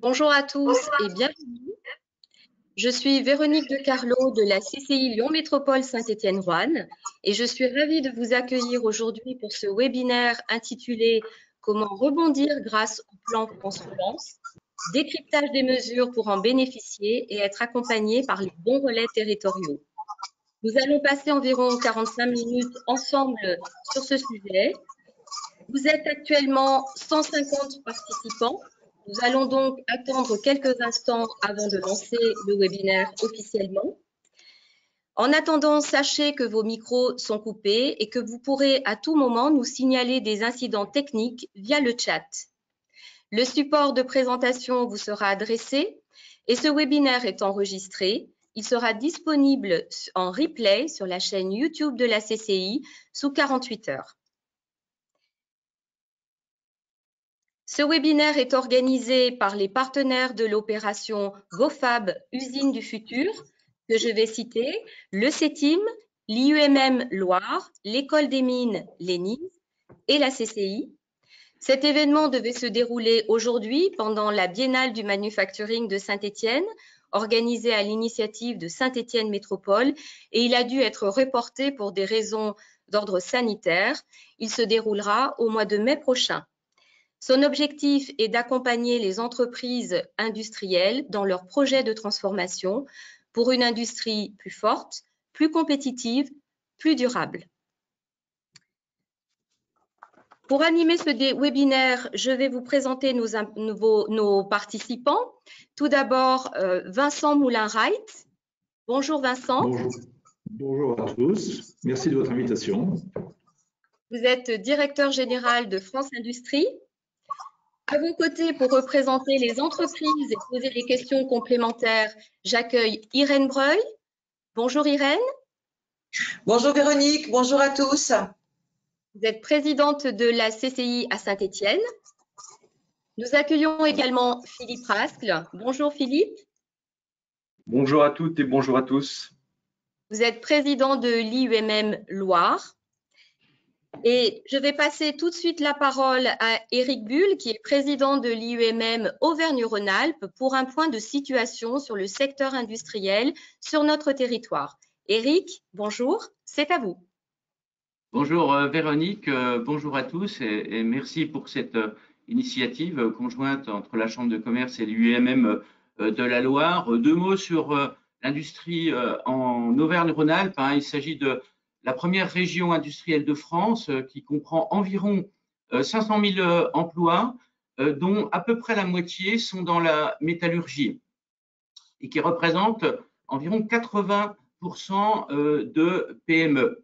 Bonjour à tous et bienvenue. Je suis Véronique de Carlo de la CCI Lyon Métropole Saint-Étienne-Roanne et je suis ravie de vous accueillir aujourd'hui pour ce webinaire intitulé « Comment rebondir grâce au plan France Relance ?» décryptage des mesures pour en bénéficier et être accompagné par les bons relais territoriaux. Nous allons passer environ 45 minutes ensemble sur ce sujet. Vous êtes actuellement 150 participants. Nous allons donc attendre quelques instants avant de lancer le webinaire officiellement. En attendant, sachez que vos micros sont coupés et que vous pourrez à tout moment nous signaler des incidents techniques via le chat. Le support de présentation vous sera adressé et ce webinaire est enregistré. Il sera disponible en replay sur la chaîne YouTube de la CCI sous 48 heures. Ce webinaire est organisé par les partenaires de l'opération GoFab Usine du Futur, que je vais citer, le CETIM, l'IUMM Loire, l'École des Mines Lénine et la CCI. Cet événement devait se dérouler aujourd'hui pendant la Biennale du Manufacturing de Saint-Étienne, organisée à l'initiative de Saint-Étienne Métropole, et il a dû être reporté pour des raisons d'ordre sanitaire. Il se déroulera au mois de mai prochain. Son objectif est d'accompagner les entreprises industrielles dans leurs projets de transformation pour une industrie plus forte, plus compétitive, plus durable. Pour animer ce webinaire, je vais vous présenter nos participants. Tout d'abord, Vincent Moulin-Wright. Bonjour Vincent. Bonjour. Bonjour à tous. Merci de votre invitation. Vous êtes directeur général de France Industrie. À vos côtés, pour représenter les entreprises et poser des questions complémentaires, j'accueille Irène Breuil. Bonjour Irène. Bonjour Véronique, bonjour à tous. Vous êtes présidente de la CCI à Saint-Étienne. Nous accueillons également Philippe Rascle. Bonjour Philippe. Bonjour à toutes et bonjour à tous. Vous êtes président de l'IUMM Loire. Et je vais passer tout de suite la parole à Éric Bull, qui est président de l'IUMM Auvergne-Rhône-Alpes, pour un point de situation sur le secteur industriel sur notre territoire. Éric, bonjour, c'est à vous. Bonjour Véronique, bonjour à tous et merci pour cette initiative conjointe entre la Chambre de commerce et l'IUMM de la Loire. Deux mots sur l'industrie en Auvergne-Rhône-Alpes. Il s'agit de la première région industrielle de France qui comprend environ 500 000 emplois, dont à peu près la moitié sont dans la métallurgie et qui représente environ 80% de PME.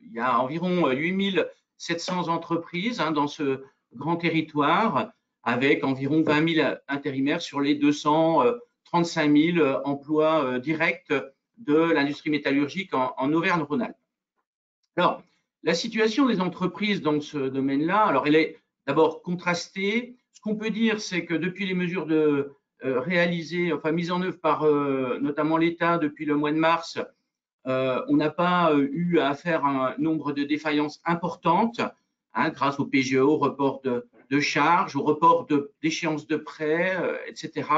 Il y a environ 8 700 entreprises dans ce grand territoire avec environ 20 000 intérimaires sur les 235 000 emplois directs de l'industrie métallurgique en Auvergne-Rhône-Alpes. Alors, la situation des entreprises dans ce domaine-là, alors elle est d'abord contrastée. Ce qu'on peut dire, c'est que depuis les mesures mises en œuvre par notamment l'État depuis le mois de mars, on n'a pas eu à faire un nombre de défaillances importantes grâce au PGE, au report de charges, au report d'échéances de prêts, etc.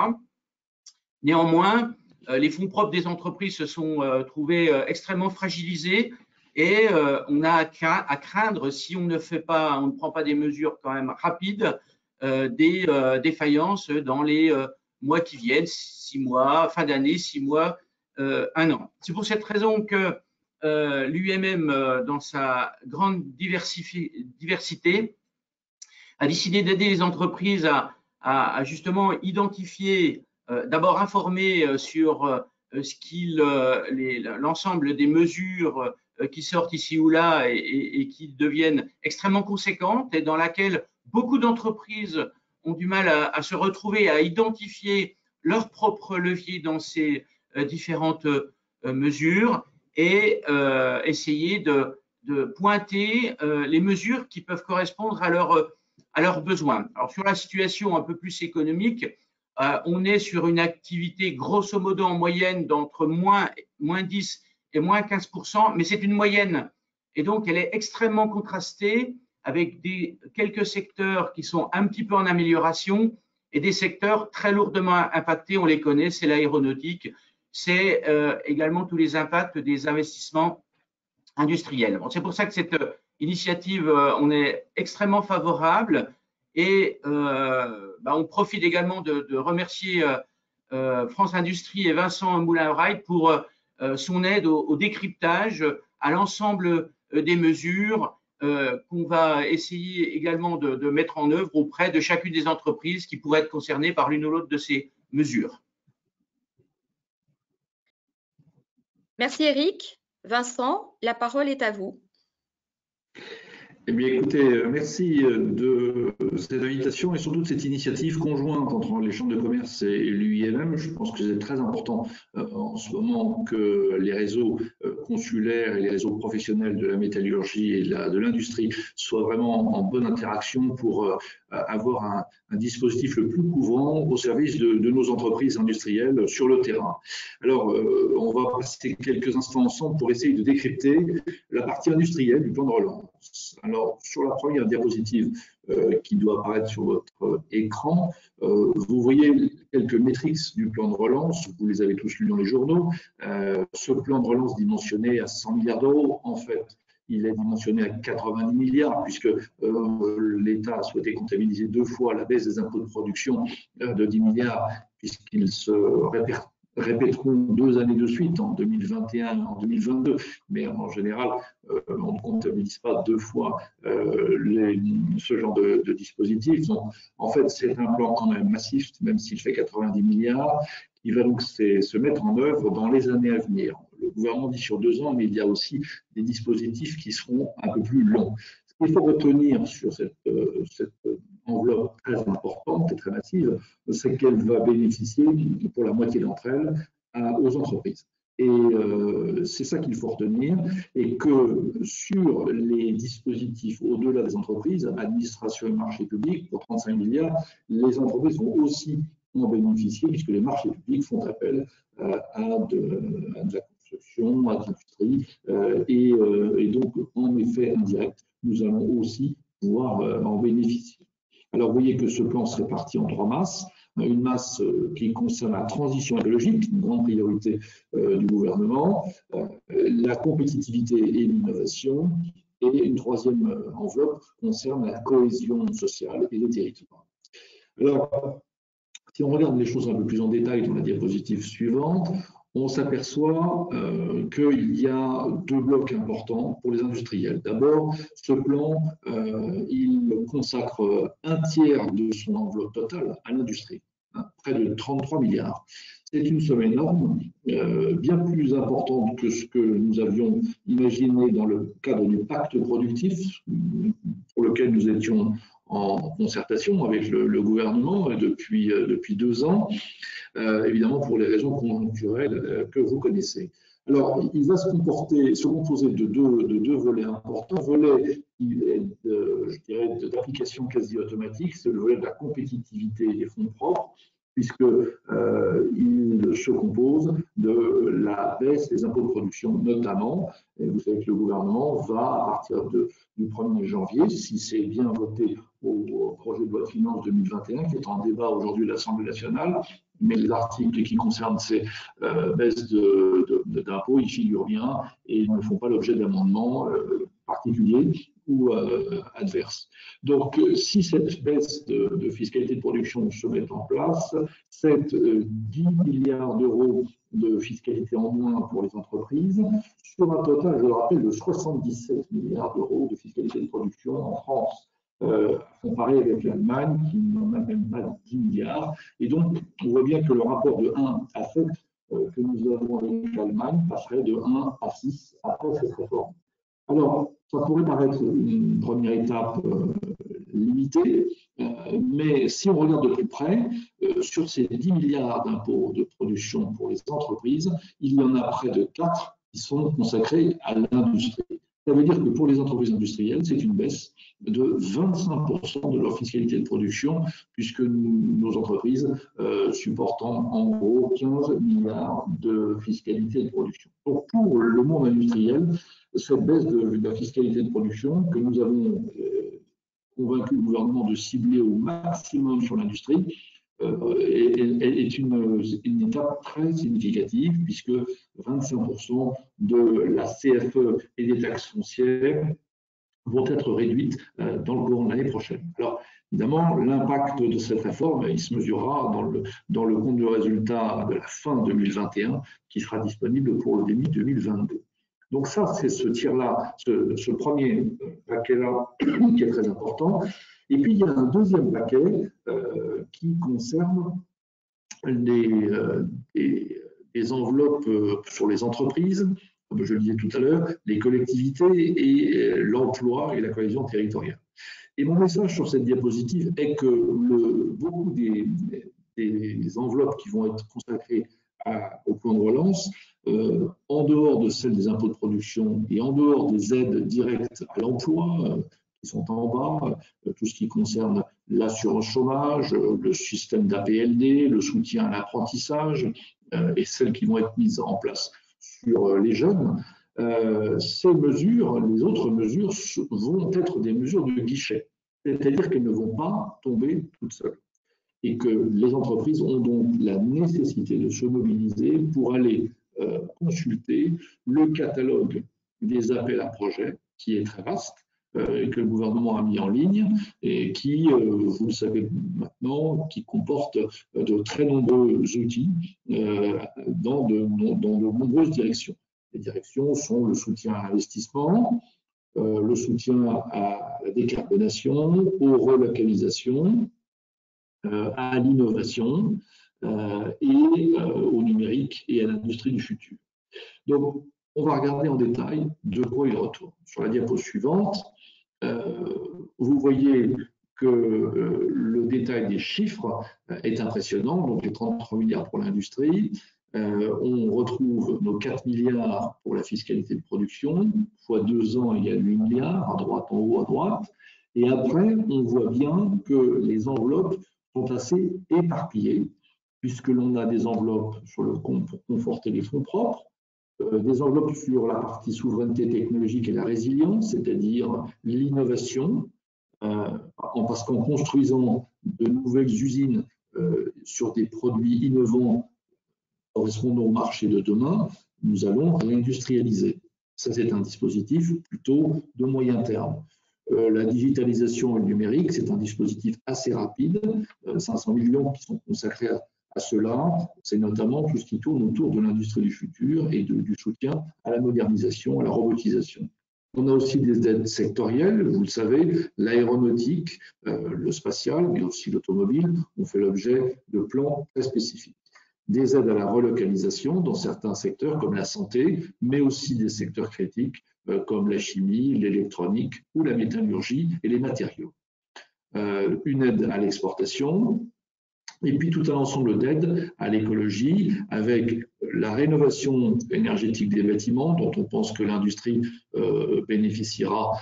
Néanmoins, les fonds propres des entreprises se sont trouvés extrêmement fragilisés et on a à craindre, si on ne prend pas des mesures quand même rapides, des défaillances dans les mois qui viennent, 6 mois, fin d'année, 6 mois, 1 an. C'est pour cette raison que l'UMM, dans sa grande diversité, a décidé d'aider les entreprises à justement identifier, d'abord informer sur l'ensemble des mesures qui sortent ici ou là et qui deviennent extrêmement conséquentes et dans laquelle beaucoup d'entreprises ont du mal à se retrouver, à identifier leurs propres leviers dans ces différentes mesures et essayer de pointer les mesures qui peuvent correspondre à leurs besoins. Alors sur la situation un peu plus économique, on est sur une activité grosso modo en moyenne d'entre moins 10 et moins 15%, mais c'est une moyenne et donc elle est extrêmement contrastée avec quelques secteurs qui sont un petit peu en amélioration et des secteurs très lourdement impactés, on les connaît, c'est l'aéronautique, c'est également tous les impacts des investissements industriels. C'est pour ça que cette initiative, on est extrêmement favorable et on profite également de remercier France Industrie et Vincent Moulin-Wright pour son aide au décryptage, à l'ensemble des mesures qu'on va essayer également de mettre en œuvre auprès de chacune des entreprises qui pourraient être concernées par l'une ou l'autre de ces mesures. Merci Eric. Vincent, la parole est à vous. Eh bien, écoutez, merci de cette invitation et surtout de cette initiative conjointe entre les chambres de commerce et l'UIMM. Je pense que c'est très important en ce moment que les réseaux consulaires et les réseaux professionnels de la métallurgie et de l'industrie soient vraiment en bonne interaction pour avoir un dispositif le plus couvrant au service de nos entreprises industrielles sur le terrain. Alors, on va passer quelques instants ensemble pour essayer de décrypter la partie industrielle du plan de relance. Alors, sur la première diapositive qui doit apparaître sur votre écran, vous voyez quelques métriques du plan de relance. Vous les avez tous lus dans les journaux. Ce plan de relance dimensionné à 100 milliards d'euros, en fait, il est dimensionné à 90 milliards puisque l'État a souhaité comptabiliser 2 fois la baisse des impôts de production de 10 milliards puisqu'ils se répéteront 2 années de suite, en 2021 et en 2022. Mais en général, on ne comptabilise pas 2 fois ce genre de dispositif. Donc, en fait, c'est un plan quand même massif, même s'il fait 90 milliards, qui va donc se mettre en œuvre dans les années à venir. Le gouvernement dit sur 2 ans, mais il y a aussi des dispositifs qui seront un peu plus longs. Ce qu'il faut retenir sur cette enveloppe très importante et très massive, c'est qu'elle va bénéficier, pour la moitié d'entre elles, aux entreprises. Et c'est ça qu'il faut retenir, et que sur les dispositifs au-delà des entreprises, administration et marché public, pour 35 milliards, les entreprises vont aussi en bénéficier, puisque les marchés publics font appel à de la construction, à de l'industrie, et donc, en effet indirect, nous allons aussi pouvoir en bénéficier. Alors, vous voyez que ce plan se répartit en 3 masses. Une masse qui concerne la transition écologique, une grande priorité du gouvernement, la compétitivité et l'innovation, et une 3e enveloppe qui concerne la cohésion sociale et les territoires. Alors, si on regarde les choses un peu plus en détail dans la diapositive suivante, on s'aperçoit qu'il y a 2 blocs importants pour les industriels. D'abord, ce plan, il consacre 1/3 de son enveloppe totale à l'industrie, près de 33 milliards. C'est une somme énorme, bien plus importante que ce que nous avions imaginé dans le cadre du pacte productif, pour lequel nous étions en concertation avec le gouvernement depuis 2 ans, évidemment pour les raisons conjoncturelles que vous connaissez. Alors, il va se composer de deux volets importants. Un volet, je dirais, d'application quasi automatique, c'est le volet de la compétitivité des fonds propres, puisqu'il se compose de la baisse des impôts de production notamment. Et vous savez que le gouvernement va, à partir du 1er janvier, si c'est bien voté au projet de loi de finances 2021, qui est en débat aujourd'hui à l'Assemblée nationale, mais les articles qui concernent ces baisses d'impôts, ils figurent bien et ils ne font pas l'objet d'amendements particuliers ou adverses. Donc, si cette baisse de fiscalité de production se met en place, c'est 10 milliards d'euros de fiscalité en moins pour les entreprises, sur un total, je le rappelle, de 77 milliards d'euros de fiscalité de production en France. Comparé avec l'Allemagne qui n'en a même pas 10 milliards. Et donc, on voit bien que le rapport de 1 à 7 que nous avons avec l'Allemagne passerait de 1 à 6 après cette réforme. Alors, ça pourrait paraître une première étape limitée, mais si on regarde de plus près, sur ces 10 milliards d'impôts de production pour les entreprises, il y en a près de 4 qui sont consacrés à l'industrie. Ça veut dire que pour les entreprises industrielles, c'est une baisse de 25% de leur fiscalité de production, puisque nos entreprises supportent en gros 15 milliards de fiscalité de production. Donc pour le monde industriel, cette baisse de la fiscalité de production que nous avons convaincu le gouvernement de cibler au maximum sur l'industrie, est une étape très significative puisque 25% de la CFE et des taxes foncières vont être réduites dans le courant de l'année prochaine. Alors, évidemment, l'impact de cette réforme, il se mesurera dans le compte de résultat de la fin 2021 qui sera disponible pour le début 2022. Donc ça, c'est ce tir-là, ce premier paquet-là qui est très important. Et puis, il y a un deuxième paquet qui concerne des enveloppes sur les entreprises, comme je le disais tout à l'heure, les collectivités et l'emploi et la cohésion territoriale. Et mon message sur cette diapositive est que beaucoup des enveloppes qui vont être consacrées au plan de relance, en dehors de celles des impôts de production et en dehors des aides directes à l'emploi, qui sont en bas, tout ce qui concerne l'assurance chômage, le système d'APLD, le soutien à l'apprentissage et celles qui vont être mises en place sur les jeunes, ces mesures, les autres mesures vont être des mesures de guichet, c'est-à-dire qu'elles ne vont pas tomber toutes seules et que les entreprises ont donc la nécessité de se mobiliser pour aller consulter le catalogue des appels à projets qui est très vaste et que le gouvernement a mis en ligne et qui, vous le savez maintenant, qui comporte de très nombreux outils dans de nombreuses directions. Les directions sont le soutien à l'investissement, le soutien à la décarbonation, aux relocalisations, à l'innovation et au numérique et à l'industrie du futur. Donc, on va regarder en détail de quoi il retourne. Sur la diapo suivante, vous voyez que le détail des chiffres est impressionnant, donc les 33 milliards pour l'industrie. On retrouve nos 4 milliards pour la fiscalité de production, fois 2 ans, il y a 8 milliards, à droite, en haut, à droite. Et après, on voit bien que les enveloppes sont assez éparpillées, puisque l'on a des enveloppes sur le compte pour conforter les fonds propres, des enveloppes sur la partie souveraineté technologique et la résilience, c'est-à-dire l'innovation, parce qu'en construisant de nouvelles usines sur des produits innovants correspondant au marché de demain, nous allons réindustrialiser. Ça, c'est un dispositif plutôt de moyen terme. La digitalisation et le numérique, c'est un dispositif assez rapide, 500 millions qui sont consacrés à cela, c'est notamment tout ce qui tourne autour de l'industrie du futur et du soutien à la modernisation, à la robotisation. On a aussi des aides sectorielles, vous le savez, l'aéronautique, le spatial, mais aussi l'automobile ont fait l'objet de plans très spécifiques. Des aides à la relocalisation dans certains secteurs comme la santé, mais aussi des secteurs critiques comme la chimie, l'électronique ou la métallurgie et les matériaux. Une aide à l'exportation, et puis tout un ensemble d'aides à l'écologie avec la rénovation énergétique des bâtiments dont on pense que l'industrie bénéficiera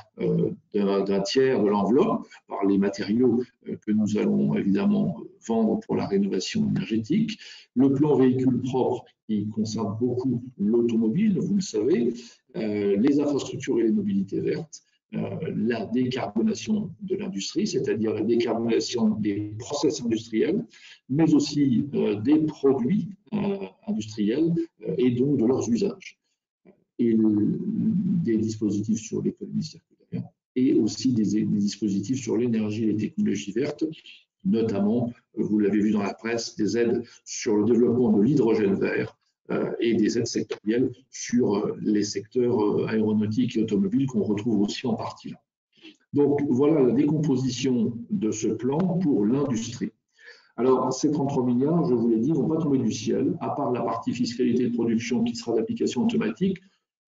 d'un tiers de l'enveloppe par les matériaux que nous allons évidemment vendre pour la rénovation énergétique. Le plan véhicule propre qui concerne beaucoup l'automobile, vous le savez, les infrastructures et les mobilités vertes, la décarbonation de l'industrie, c'est-à-dire la décarbonation des process industriels, mais aussi des produits industriels et donc de leurs usages. Et des dispositifs sur l'économie circulaire et aussi des dispositifs sur l'énergie et les technologies vertes, notamment, vous l'avez vu dans la presse, des aides sur le développement de l'hydrogène vert, et des aides sectorielles sur les secteurs aéronautiques et automobiles qu'on retrouve aussi en partie là. Donc voilà la décomposition de ce plan pour l'industrie. Alors ces 33 milliards, je vous l'ai dit, ne vont pas tomber du ciel, à part la partie fiscalité de production qui sera d'application automatique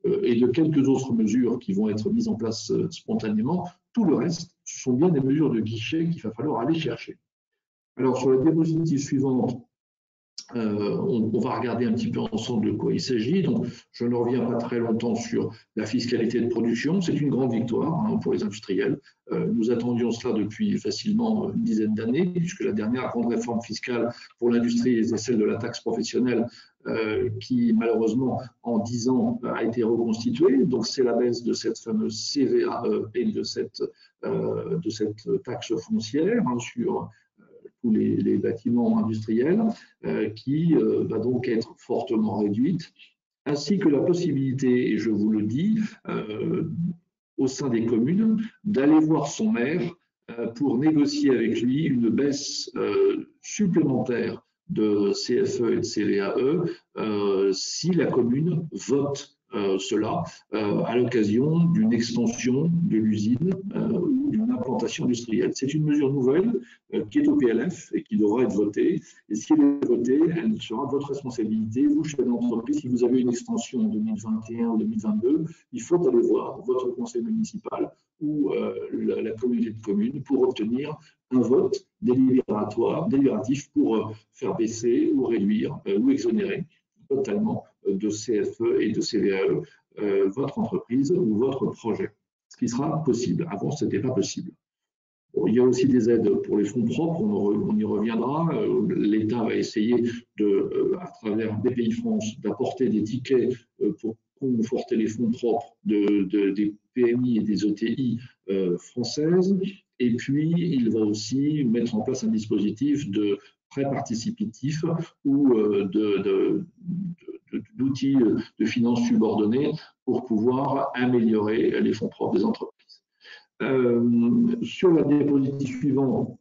et de quelques autres mesures qui vont être mises en place spontanément. Tout le reste, ce sont bien des mesures de guichet qu'il va falloir aller chercher. Alors sur la diapositive suivante, on va regarder un petit peu ensemble de quoi il s'agit. Donc, je ne reviens pas très longtemps sur la fiscalité de production. C'est une grande victoire pour les industriels. Nous attendions cela depuis facilement une dizaine d'années, puisque la dernière grande réforme fiscale pour l'industrie est celle de la taxe professionnelle, qui malheureusement en 10 ans a été reconstituée. Donc, c'est la baisse de cette fameuse CVAE et de cette taxe foncière sur tous les bâtiments industriels, qui va donc être fortement réduite, ainsi que la possibilité, et je vous le dis, au sein des communes, d'aller voir son maire pour négocier avec lui une baisse supplémentaire de CFE et de CVAE si la commune vote cela à l'occasion d'une extension de l'usine ou d'une implantation industrielle. C'est une mesure nouvelle qui est au PLF et qui devra être votée. Et si elle est votée, elle sera de votre responsabilité. Vous, chef d'entreprise, si vous avez une extension en 2021 ou 2022, il faut aller voir votre conseil municipal ou la communauté de communes pour obtenir un vote délibératif pour faire baisser ou réduire ou exonérer totalement de CFE et de CVAE votre entreprise ou votre projet, ce qui sera possible. Avant, ce n'était pas possible. Bon, il y a aussi des aides pour les fonds propres, on y reviendra. L'État va essayer, à travers BPI France, d'apporter des tickets pour conforter les fonds propres des PMI et des ETI françaises. Et puis, il va aussi mettre en place un dispositif de prêt participatif ou d'outils de finances subordonnées pour pouvoir améliorer les fonds propres des entreprises. Sur la diapositive suivante,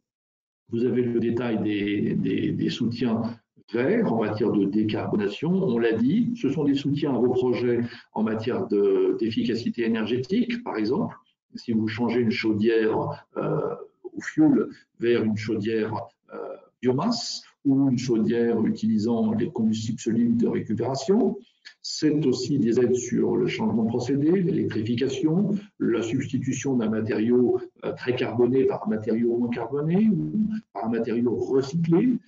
vous avez le détail des soutiens verts en matière de décarbonation. On l'a dit, ce sont des soutiens à vos projets en matière d'efficacité énergétique, par exemple. Si vous changez une chaudière au fioul vers une chaudière biomasse ou une chaudière utilisant les combustibles solides de récupération. C'est aussi des aides sur le changement de procédé, l'électrification, la substitution d'un matériau très carboné par un matériau moins carboné ou par un matériau recyclé.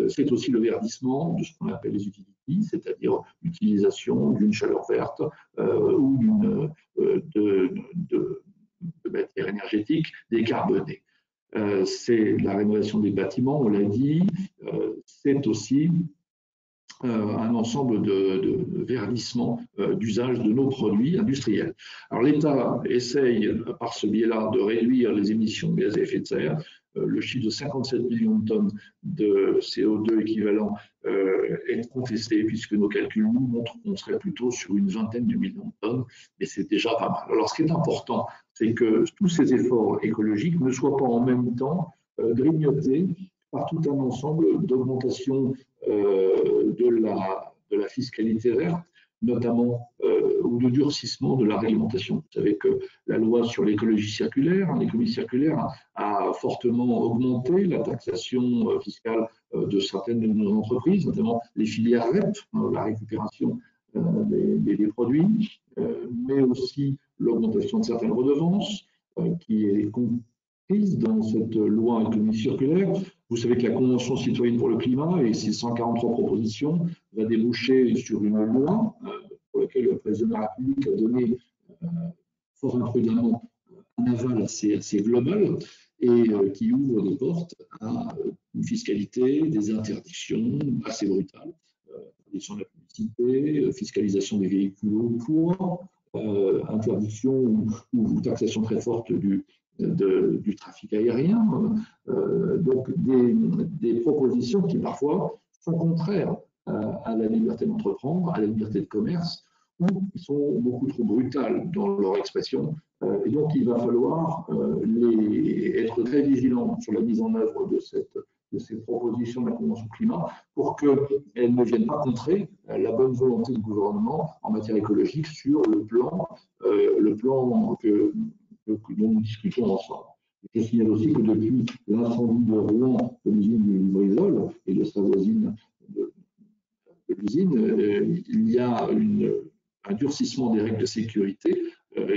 C'est aussi le verdissement de ce qu'on appelle les utilities, c'est-à-dire l'utilisation d'une chaleur verte ou de matières énergétiques décarbonées. C'est la rénovation des bâtiments, on l'a dit, c'est aussi un ensemble de verdissement d'usage de nos produits industriels. Alors l'État essaye par ce biais-là de réduire les émissions de gaz à effet de serre. Le chiffre de 57 millions de tonnes de CO2 équivalent est contesté puisque nos calculs nous montrent qu'on serait plutôt sur une vingtaine de millions de tonnes, mais c'est déjà pas mal. Alors ce qui est important, c'est que tous ces efforts écologiques ne soient pas en même temps grignotés par tout un ensemble d'augmentations de la fiscalité verte, notamment ou de durcissement de la réglementation. Vous savez que la loi sur l'écologie circulaire, l'économie circulaire, a fortement augmenté la taxation fiscale de certaines de nos entreprises, notamment les filières REP, la récupération des produits, mais aussi l'augmentation de certaines redevances qui est comprise dans cette loi économie circulaire. Vous savez que la Convention citoyenne pour le climat et ses 143 propositions va déboucher sur une loi pour laquelle le président de la République a donné fort imprudemment un aval assez global et qui ouvre des portes à une fiscalité, des interdictions assez brutales, interdiction de la publicité, fiscalisation des véhicules au poids, interdiction ou taxation très forte du trafic aérien, donc des propositions qui parfois sont contraires à la liberté d'entreprendre, à la liberté de commerce, ou qui sont beaucoup trop brutales dans leur expression. Et donc il va falloir être très vigilant sur la mise en œuvre de ces propositions de la Convention climat pour qu'elles ne viennent pas contrer la bonne volonté du gouvernement en matière écologique sur le plan dont nous discutons ensemble. Je signale aussi que depuis l'incendie de Rouen, de l'usine du Lubrizol et de sa voisine de l'usine, il y a un durcissement des règles de sécurité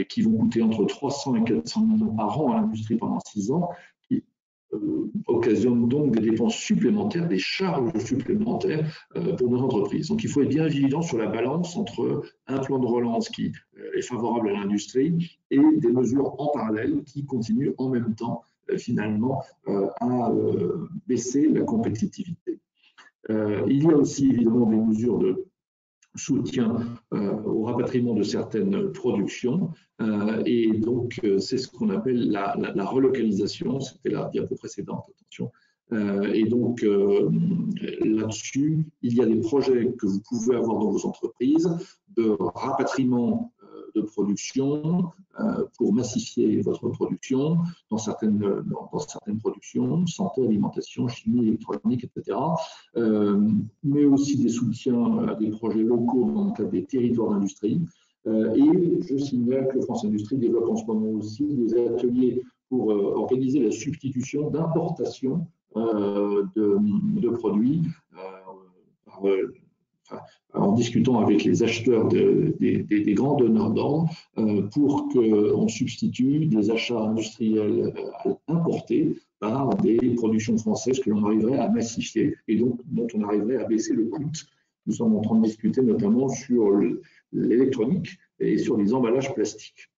qui vont coûter entre 300 et 400 millions par an à l'industrie pendant 6 ans, qui occasionnent donc des dépenses supplémentaires, des charges supplémentaires pour nos entreprises. Donc il faut être bien vigilant sur la balance entre un plan de relance qui est favorable à l'industrie et des mesures en parallèle qui continuent en même temps finalement à baisser la compétitivité. Il y a aussi évidemment des mesures de soutien au rapatriement de certaines productions et donc c'est ce qu'on appelle la relocalisation. C'était la diapo précédente, attention, Et donc, là-dessus, il y a des projets que vous pouvez avoir dans vos entreprises de rapatriement de production pour massifier votre production dans certaines productions, santé, alimentation, chimie, électronique, etc. Mais aussi des soutiens à des projets locaux dans le cadre des territoires d'industrie. Et je signale que France Industrie développe en ce moment aussi des ateliers pour organiser la substitution d'importation de produits en discutant avec les acheteurs des grands donneurs d'ordre pour qu'on substitue des achats industriels importés par des productions françaises que l'on arriverait à massifier et donc dont on arriverait à baisser le coût. Nous sommes en train de discuter notamment sur l'électronique et sur les emballages plastiques.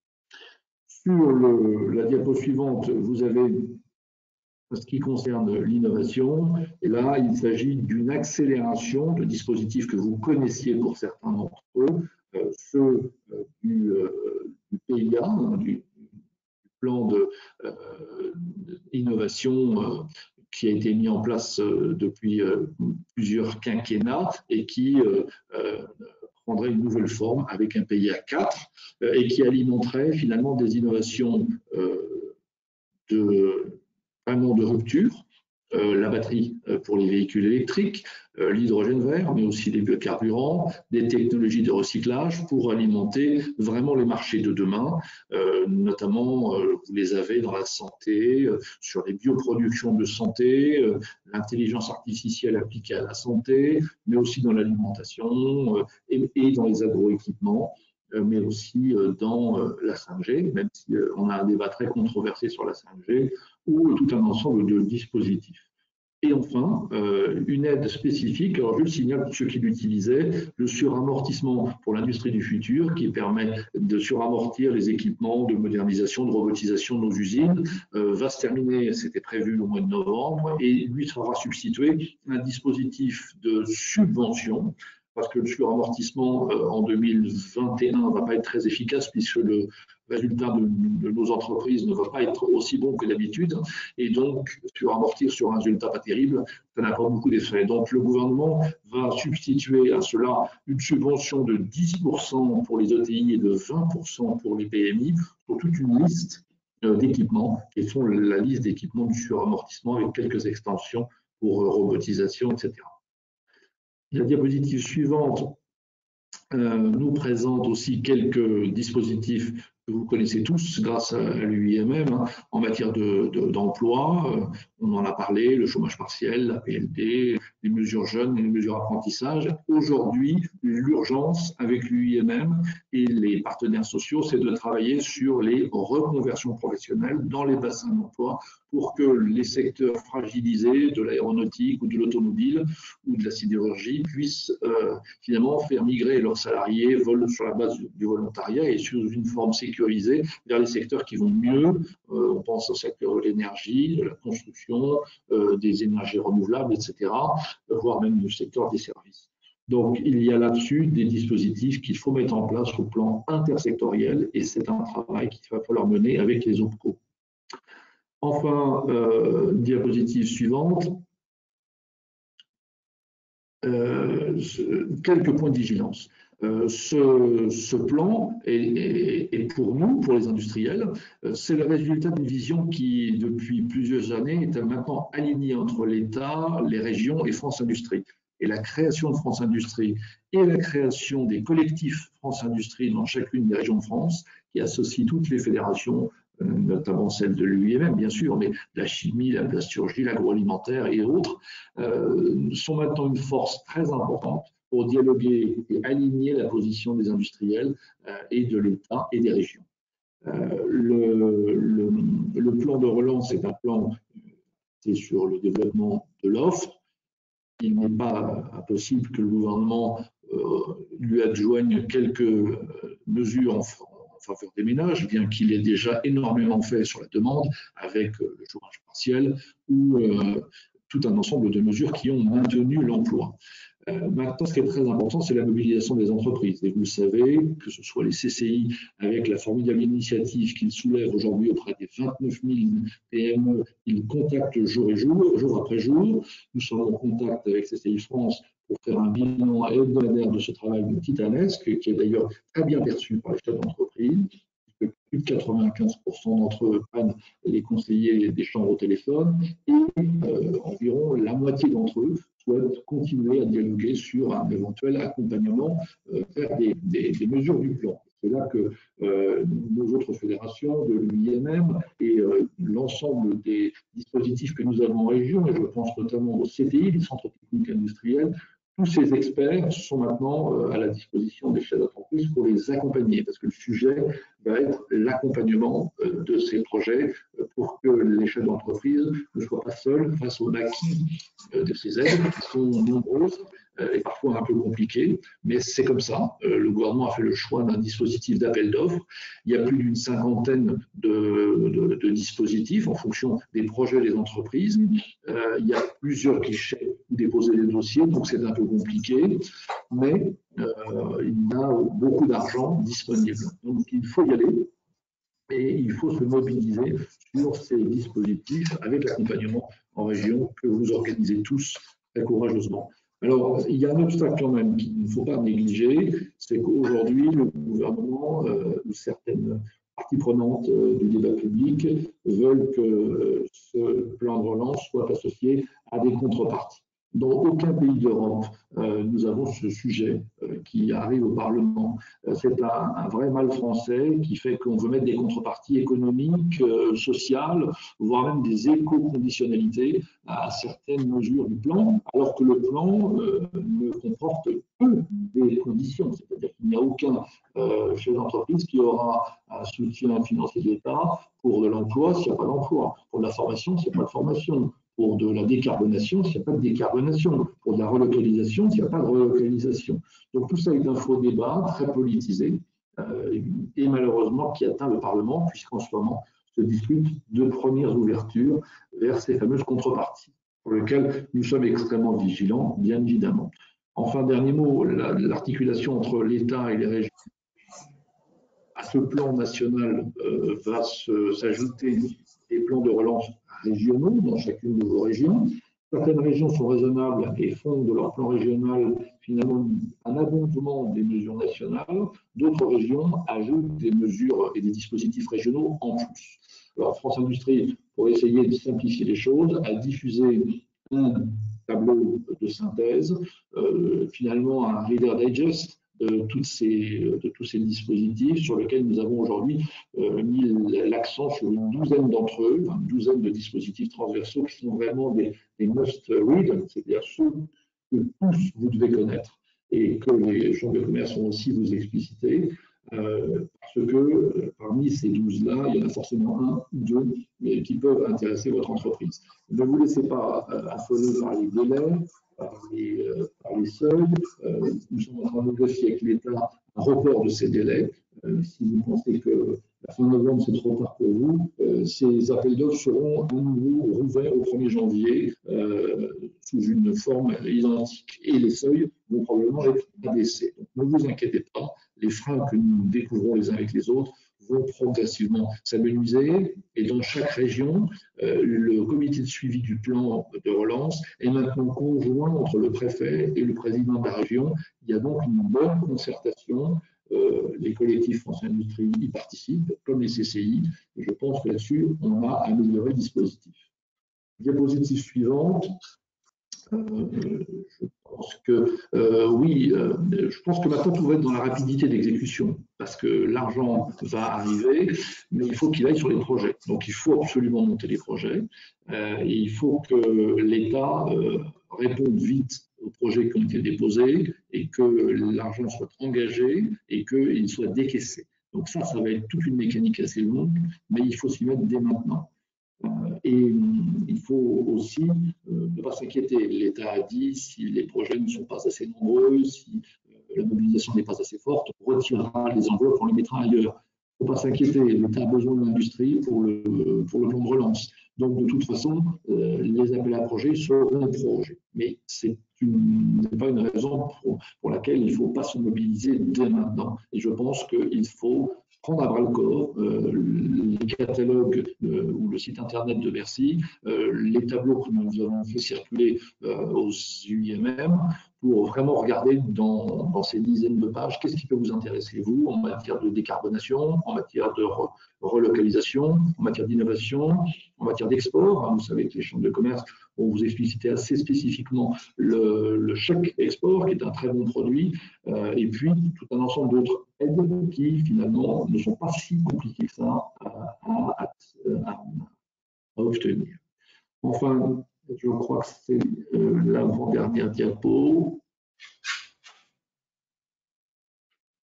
Sur la diapo suivante, vous avez ce qui concerne l'innovation. Et là, il s'agit d'une accélération de dispositifs que vous connaissiez pour certains d'entre eux, ceux du PIA, du plan d'innovation qui a été mis en place depuis plusieurs quinquennats et qui prendrait une nouvelle forme avec un PIA 4 et qui alimenterait finalement des innovations vraiment de rupture, la batterie pour les véhicules électriques, l'hydrogène vert, mais aussi les biocarburants, des technologies de recyclage pour alimenter vraiment les marchés de demain, notamment vous les avez dans la santé, sur les bioproductions de santé, l'intelligence artificielle appliquée à la santé, mais aussi dans l'alimentation et dans les agroéquipements, mais aussi dans la 5G, même si on a un débat très controversé sur la 5G, ou tout un ensemble de dispositifs. Et enfin, une aide spécifique, alors je le signale pour ceux qui l'utilisaient, le suramortissement pour l'industrie du futur qui permet de suramortir les équipements de modernisation, de robotisation de nos usines, va se terminer, c'était prévu au mois de novembre, et lui sera substitué un dispositif de subvention, parce que le suramortissement en 2021 ne va pas être très efficace puisque le résultat de nos entreprises ne va pas être aussi bon que d'habitude. Et donc, suramortir sur un résultat pas terrible, ça n'a pas beaucoup d'effet. Donc, le gouvernement va substituer à cela une subvention de 10% pour les ETI et de 20% pour les PMI, pour toute une liste d'équipements, qui sont la liste d'équipements du suramortissement avec quelques extensions pour robotisation, etc. La diapositive suivante nous présente aussi quelques dispositifs que vous connaissez tous grâce à l'UIMM en matière d'emploi. On en a parlé, le chômage partiel, la PLD, les mesures jeunes, les mesures apprentissage. Aujourd'hui, l'urgence avec l'UIMM et les partenaires sociaux, c'est de travailler sur les reconversions professionnelles dans les bassins d'emploi pour que les secteurs fragilisés de l'aéronautique ou de l'automobile ou de la sidérurgie puissent finalement faire migrer leurs salariés sur la base du volontariat et sous une forme sécurisée vers les secteurs qui vont mieux. On pense au secteur de l'énergie, de la construction, des énergies renouvelables, etc., voire même du secteur des services. Donc, il y a là-dessus des dispositifs qu'il faut mettre en place au plan intersectoriel et c'est un travail qu'il va falloir mener avec les OPCO. Enfin, diapositive suivante. Quelques points de vigilance. Ce plan est pour nous, pour les industriels, c'est le résultat d'une vision qui, depuis plusieurs années, est maintenant alignée entre l'État, les régions et France Industrie. Et la création de France Industrie et la création des collectifs France Industrie dans chacune des régions de France, qui associent toutes les fédérations, notamment celle de l'UIMM, bien sûr, mais la chimie, la plasturgie, l'agroalimentaire et autres, sont maintenant une force très importante pour dialoguer et aligner la position des industriels et de l'État et des régions. Le plan de relance est un plan sur le développement de l'offre. Il n'est pas possible que le gouvernement lui adjoigne quelques mesures en faveur des ménages, bien qu'il ait déjà énormément fait sur la demande avec le chômage partiel ou tout un ensemble de mesures qui ont maintenu l'emploi. Maintenant, ce qui est très important, c'est la mobilisation des entreprises. Et vous le savez, que ce soit les CCI, avec la formidable initiative qu'ils soulèvent aujourd'hui auprès des 29 000 PME, ils contactent jour après jour. Nous sommes en contact avec CCI France pour faire un bilan hebdomadaire de ce travail titanesque, qui est d'ailleurs très bien perçu par les chefs d'entreprise. Plus de 95% d'entre eux prennent les conseillers des chambres au téléphone et environ la moitié d'entre eux souhaitent continuer à dialoguer sur un éventuel accompagnement vers des mesures du plan. C'est là que nos autres fédérations de l'UIMM et l'ensemble des dispositifs que nous avons en région, et je pense notamment au CTI, les centres techniques industriels, tous ces experts sont maintenant à la disposition des chefs d'entreprise pour les accompagner, parce que le sujet va être l'accompagnement de ces projets pour que les chefs d'entreprise ne soient pas seuls face aux maquis de ces aides qui sont nombreuses et parfois un peu compliquées, mais c'est comme ça. Le gouvernement a fait le choix d'un dispositif d'appel d'offres. Il y a plus d'une cinquantaine de dispositifs en fonction des projets des entreprises. Il y a plusieurs guichets où déposer les dossiers, donc c'est un peu compliqué, mais il y a beaucoup d'argent disponible. Donc il faut y aller et il faut se mobiliser sur ces dispositifs avec l'accompagnement en région que vous organisez tous très courageusement. Alors, il y a un obstacle quand même qu'il ne faut pas négliger, c'est qu'aujourd'hui, le gouvernement ou certaines parties prenantes du débat public veulent que ce plan de relance soit associé à des contreparties. Dans aucun pays d'Europe, nous avons ce sujet qui arrive au Parlement. C'est un vrai mal français qui fait qu'on veut mettre des contreparties économiques, sociales, voire même des éco-conditionnalités à certaines mesures du plan, alors que le plan ne comporte que des conditions. C'est-à-dire qu'il n'y a aucun chef d'entreprise qui aura un soutien financier de l'État pour de l'emploi s'il n'y a pas d'emploi, pour de la formation s'il n'y a pas de formation, pour de la décarbonation s'il n'y a pas de décarbonation, pour de la relocalisation s'il n'y a pas de relocalisation. Donc tout ça est un faux débat très politisé et malheureusement qui atteint le Parlement puisqu'en ce moment se discutent de premières ouvertures vers ces fameuses contreparties pour lesquelles nous sommes extrêmement vigilants, bien évidemment. Enfin, dernier mot, l'articulation entre l'État et les régions. À ce plan national va s'ajouter des plans de relance régionaux dans chacune de vos régions. Certaines régions sont raisonnables et font de leur plan régional finalement un abondement des mesures nationales. D'autres régions ajoutent des mesures et des dispositifs régionaux en plus. Alors France Industrie, pour essayer de simplifier les choses, a diffusé un tableau de synthèse, finalement un Reader Digest, de tous ces dispositifs sur lesquels nous avons aujourd'hui mis l'accent sur une douzaine d'entre eux, une douzaine de dispositifs transversaux qui sont vraiment des must-read, c'est-à-dire ceux que tous vous devez connaître et que les chambres de commerce vont aussi vous expliciter, parce que parmi ces 12-là, il y en a forcément un ou deux qui peuvent intéresser votre entreprise. Ne vous laissez pas affoler par les délais, par les seuils. Nous sommes en train de négocier avec l'État un report de ces délais. Si vous pensez que la fin novembre, c'est trop tard pour vous, ces appels d'offres seront à nouveau rouverts au 1er janvier sous une forme identique. Et les seuils vont probablement être abaissés. Donc, ne vous inquiétez pas, les freins que nous découvrons les uns avec les autres vont progressivement s'amenuiser et dans chaque région, le comité de suivi du plan de relance est maintenant conjoint entre le préfet et le président de la région. Il y a donc une bonne concertation. Les collectifs France Industrie y participent, comme les CCI, et je pense que là-dessus, on a amélioré le dispositif. Diapositive suivante. Je pense que je pense que maintenant tout va être dans la rapidité d'exécution parce que l'argent va arriver, mais il faut qu'il aille sur les projets. Donc il faut absolument monter les projets et il faut que l'État réponde vite aux projets qui ont été déposés et que l'argent soit engagé et qu'il soit décaissé. Donc ça va être toute une mécanique assez longue, mais il faut s'y mettre dès maintenant. Et il faut aussi ne pas s'inquiéter. L'État a dit si les projets ne sont pas assez nombreux, si la mobilisation n'est pas assez forte, on retirera les enveloppes, on les mettra ailleurs. Il ne faut pas s'inquiéter. L'État a besoin de l'industrie pour le plan de relance. Donc, de toute façon, les appels à projets seront prorogés. Mais c'est n'est pas une raison pour laquelle il ne faut pas se mobiliser dès maintenant. Et je pense qu'il faut prendre à bras le corps les catalogues ou le site internet de Bercy, les tableaux que nous avons fait circuler aux UIMM, pour vraiment regarder dans ces dizaines de pages qu'est-ce qui peut vous intéresser, vous, en matière de décarbonation, en matière de relocalisation, en matière d'innovation, en matière d'export. Vous savez que les chambres de commerce vont vous expliciter assez spécifiquement le chèque export, qui est un très bon produit, et puis tout un ensemble d'autres aides qui, finalement, ne sont pas si compliquées que ça à obtenir. Enfin, je crois que c'est l'avant-dernière diapo.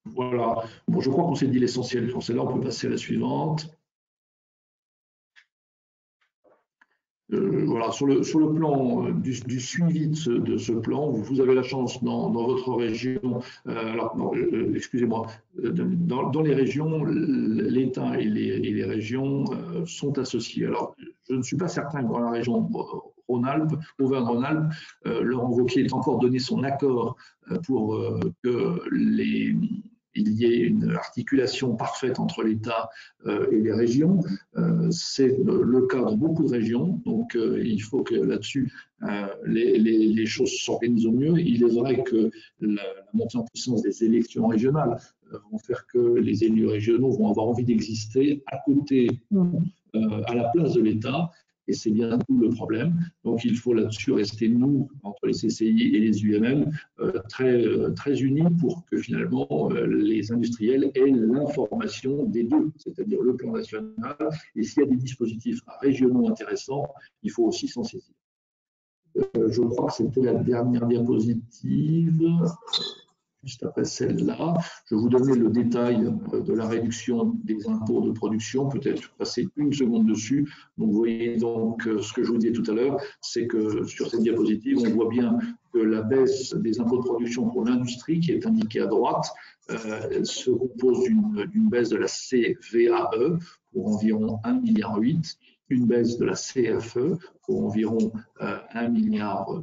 Voilà. Bon, je crois qu'on s'est dit l'essentiel pour celle-là. On peut passer à la suivante. Voilà, sur le plan du suivi de ce plan, vous avez la chance dans votre région, excusez-moi, dans les régions, l'État et les régions sont associés. Alors, je ne suis pas certain que dans la région Rhône-Alpes, Auvergne-Rhône-Alpes, Laurent Wauquiez ait encore donné son accord pour que il y ait une articulation parfaite entre l'État et les régions. C'est le cas dans beaucoup de régions, donc il faut que là-dessus, les choses s'organisent au mieux. Il est vrai que la montée en puissance des élections régionales vont faire que les élus régionaux vont avoir envie d'exister à côté ou à la place de l'État. Et c'est bien tout le problème. Donc, il faut là-dessus rester, nous, entre les CCI et les UMM, très unis pour que finalement les industriels aient l'information des deux, c'est-à-dire le plan national. Et s'il y a des dispositifs régionaux intéressants, il faut aussi s'en saisir. Je crois que c'était la dernière diapositive. Juste après celle-là, je vais vous donner le détail de la réduction des impôts de production, peut-être passer une seconde dessus. Donc, vous voyez donc ce que je vous disais tout à l'heure, c'est que sur cette diapositive, on voit bien que la baisse des impôts de production pour l'industrie, qui est indiquée à droite, se compose d'une baisse de la CVAE pour environ 1,8 milliard, une baisse de la CFE pour environ 1,2 milliard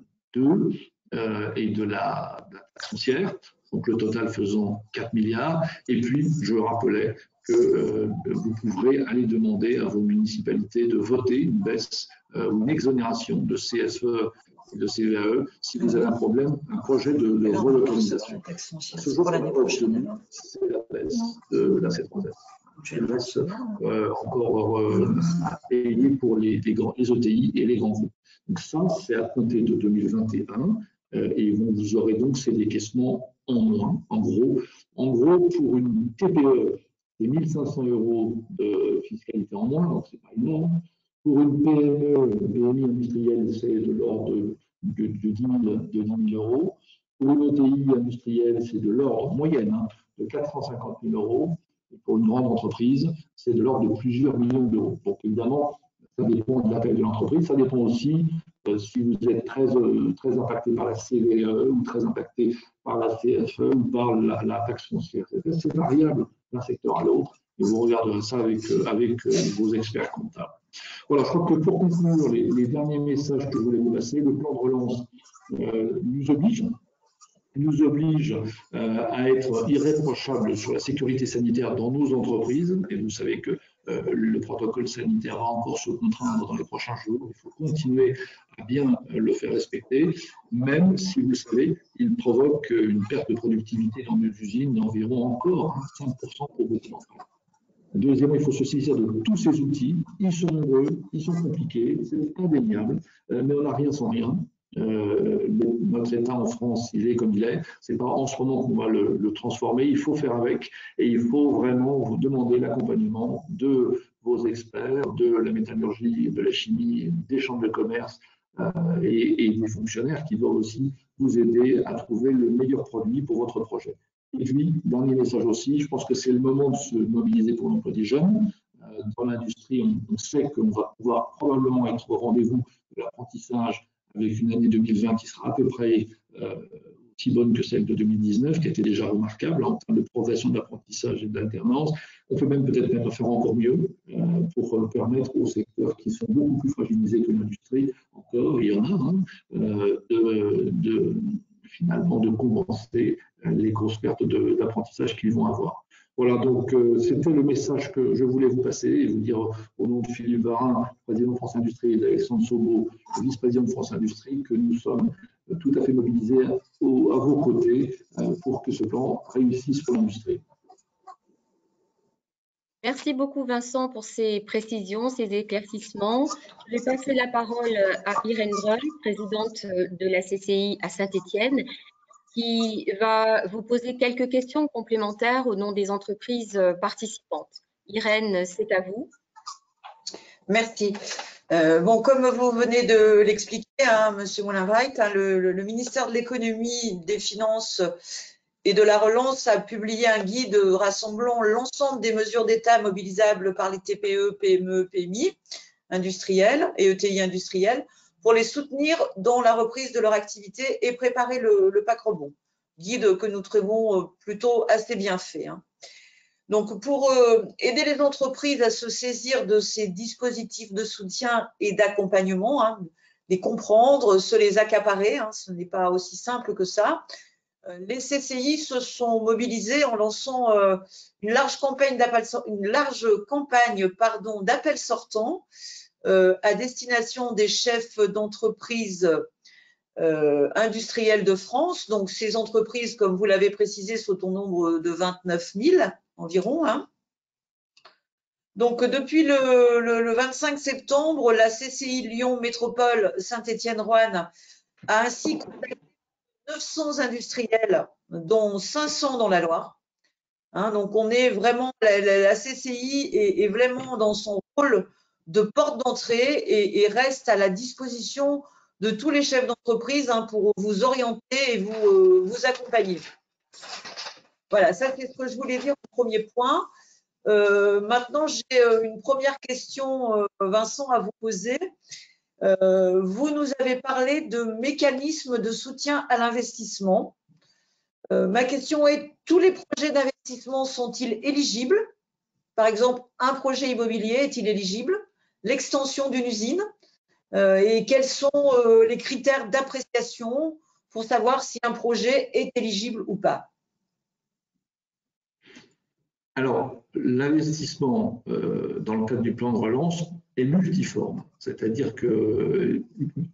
et de la taxe foncière. Donc le total faisant 4 milliards. Et puis, je rappelais que vous pourrez aller demander à vos municipalités de voter une baisse ou une exonération de CSE et de CVAE si vous avez un projet de relocalisation. Ce jour, l'année prochaine, c'est la baisse de la C3S. Il reste encore à payer pour les ETI et les grands groupes. Donc ça, c'est à compter de 2021. Et vous aurez donc ces décaissements en moins. En gros, pour une TPE, c'est 1 500 € de fiscalité en moins, donc c'est pas énorme. Pour une PME industrielle, c'est de l'ordre de 10 000 €. Pour une ETI industrielle, c'est de l'ordre moyenne de 450 000 €. Et pour une grande entreprise, c'est de l'ordre de plusieurs millions d'euros. Donc évidemment, ça dépend de la taille de l'entreprise, ça dépend aussi si vous êtes très impacté par la CVAE ou très impacté par la CFE ou par la taxe foncière. C'est variable d'un secteur à l'autre et vous regarderez ça avec vos experts comptables. Voilà, je crois que pour conclure, les derniers messages que je voulais vous passer, le plan de relance nous oblige à être irréprochables sur la sécurité sanitaire dans nos entreprises. Et vous savez que le protocole sanitaire va encore se contraindre dans les prochains jours. Il faut continuer à bien le faire respecter, même si, vous savez, il provoque une perte de productivité dans nos usines d'environ encore 5% pour beaucoup d'entre elles. Deuxièmement, il faut se saisir de tous ces outils. Ils sont nombreux, ils sont compliqués, c'est indéniable, mais on n'a rien sans rien. Notre État en France, il est comme il est. C'est pas en ce moment qu'on va le transformer. Il faut faire avec et il faut vraiment vous demander l'accompagnement de vos experts, de la métallurgie, de la chimie, des chambres de commerce et des fonctionnaires qui doivent aussi vous aider à trouver le meilleur produit pour votre projet. Et puis, dernier message aussi, je pense que c'est le moment de se mobiliser pour l'emploi des jeunes. Dans l'industrie, on sait qu'on va pouvoir probablement être au rendez-vous de l'apprentissage avec une année 2020 qui sera à peu près aussi bonne que celle de 2019, qui a été déjà remarquable en termes de progression de l'apprentissage et de l'alternance. On peut peut-être même faire encore mieux pour permettre aux secteurs qui sont beaucoup plus fragilisés que l'industrie, en encore, il y en a, finalement de compenser les grosses pertes d'apprentissage qu'ils vont avoir. Voilà, donc c'était le message que je voulais vous passer et vous dire au nom de Philippe Varin, président de France Industrie, et d'Alexandre Sobo, vice-président de France Industrie, que nous sommes tout à fait mobilisés à vos côtés pour que ce plan réussisse pour l'industrie. Merci beaucoup Vincent pour ces précisions, ces éclaircissements. Je vais passer la parole à Irène Brun, présidente de la CCI à Saint-Étienne, qui va vous poser quelques questions complémentaires au nom des entreprises participantes. Irène, c'est à vous. Merci. Bon, comme vous venez de l'expliquer, Monsieur Moulin-Wright, le ministère de l'Économie, des Finances et de la Relance a publié un guide rassemblant l'ensemble des mesures d'État mobilisables par les TPE, PME, PMI industriels et ETI industriels pour les soutenir dans la reprise de leur activité et préparer le PAC rebond. Guide que nous trouvons plutôt assez bien fait. Donc, pour aider les entreprises à se saisir de ces dispositifs de soutien et d'accompagnement, les comprendre, se les accaparer, ce n'est pas aussi simple que ça, les CCI se sont mobilisés en lançant une large campagne d'appels sortants à destination des chefs d'entreprise industrielles de France. Donc, ces entreprises, comme vous l'avez précisé, sont au nombre de 29 000 environ. Donc, depuis le 25 septembre, la CCI Lyon Métropole Saint-Étienne-Roanne a ainsi contacté 900 industriels, dont 500 dans la Loire. Donc, on est vraiment, la CCI est vraiment dans son rôle de porte d'entrée et reste à la disposition de tous les chefs d'entreprise pour vous orienter et vous accompagner. Voilà, ça c'est ce que je voulais dire au premier point. Maintenant, j'ai une première question, Vincent, à vous poser. Vous nous avez parlé de mécanismes de soutien à l'investissement. Ma question est, tous les projets d'investissement sont-ils éligibles? Par exemple, un projet immobilier est-il éligible? L'extension d'une usine? Et quels sont les critères d'appréciation pour savoir si un projet est éligible ou pas? Alors, l'investissement dans le cadre du plan de relance est multiforme. C'est-à-dire que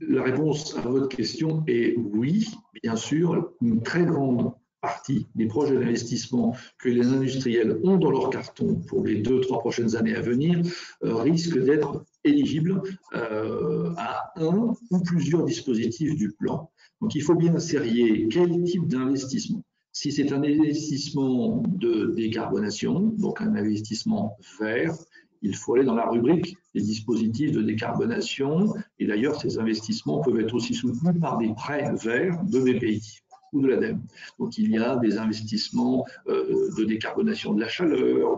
la réponse à votre question est oui, bien sûr, une très grande partie des projets d'investissement que les industriels ont dans leur carton pour les 2-3 prochaines années à venir risquent d'être éligibles à un ou plusieurs dispositifs du plan. Donc, il faut bien serrer quel type d'investissement. Si c'est un investissement de décarbonation, donc un investissement vert, il faut aller dans la rubrique des dispositifs de décarbonation. Et d'ailleurs, ces investissements peuvent être aussi soutenus par des prêts verts de BPI ou de l'ADEME. Donc, il y a des investissements de décarbonation de la chaleur,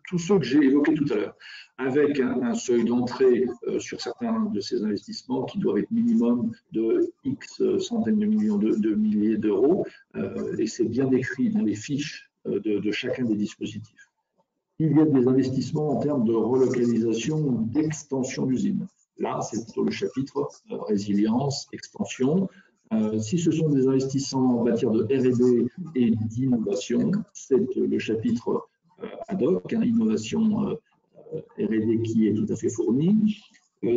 tous ceux que j'ai évoqués tout à l'heure, avec un seuil d'entrée sur certains de ces investissements qui doivent être minimum de X centaines de millions de milliers d'euros, et c'est bien décrit dans les fiches de chacun des dispositifs. Il y a des investissements en termes de relocalisation, d'extension d'usines. Là, c'est plutôt le chapitre résilience, extension. Si ce sont des investissements en matière de R&D et d'innovation, c'est le chapitre ad hoc, innovation R&D qui est tout à fait fourni.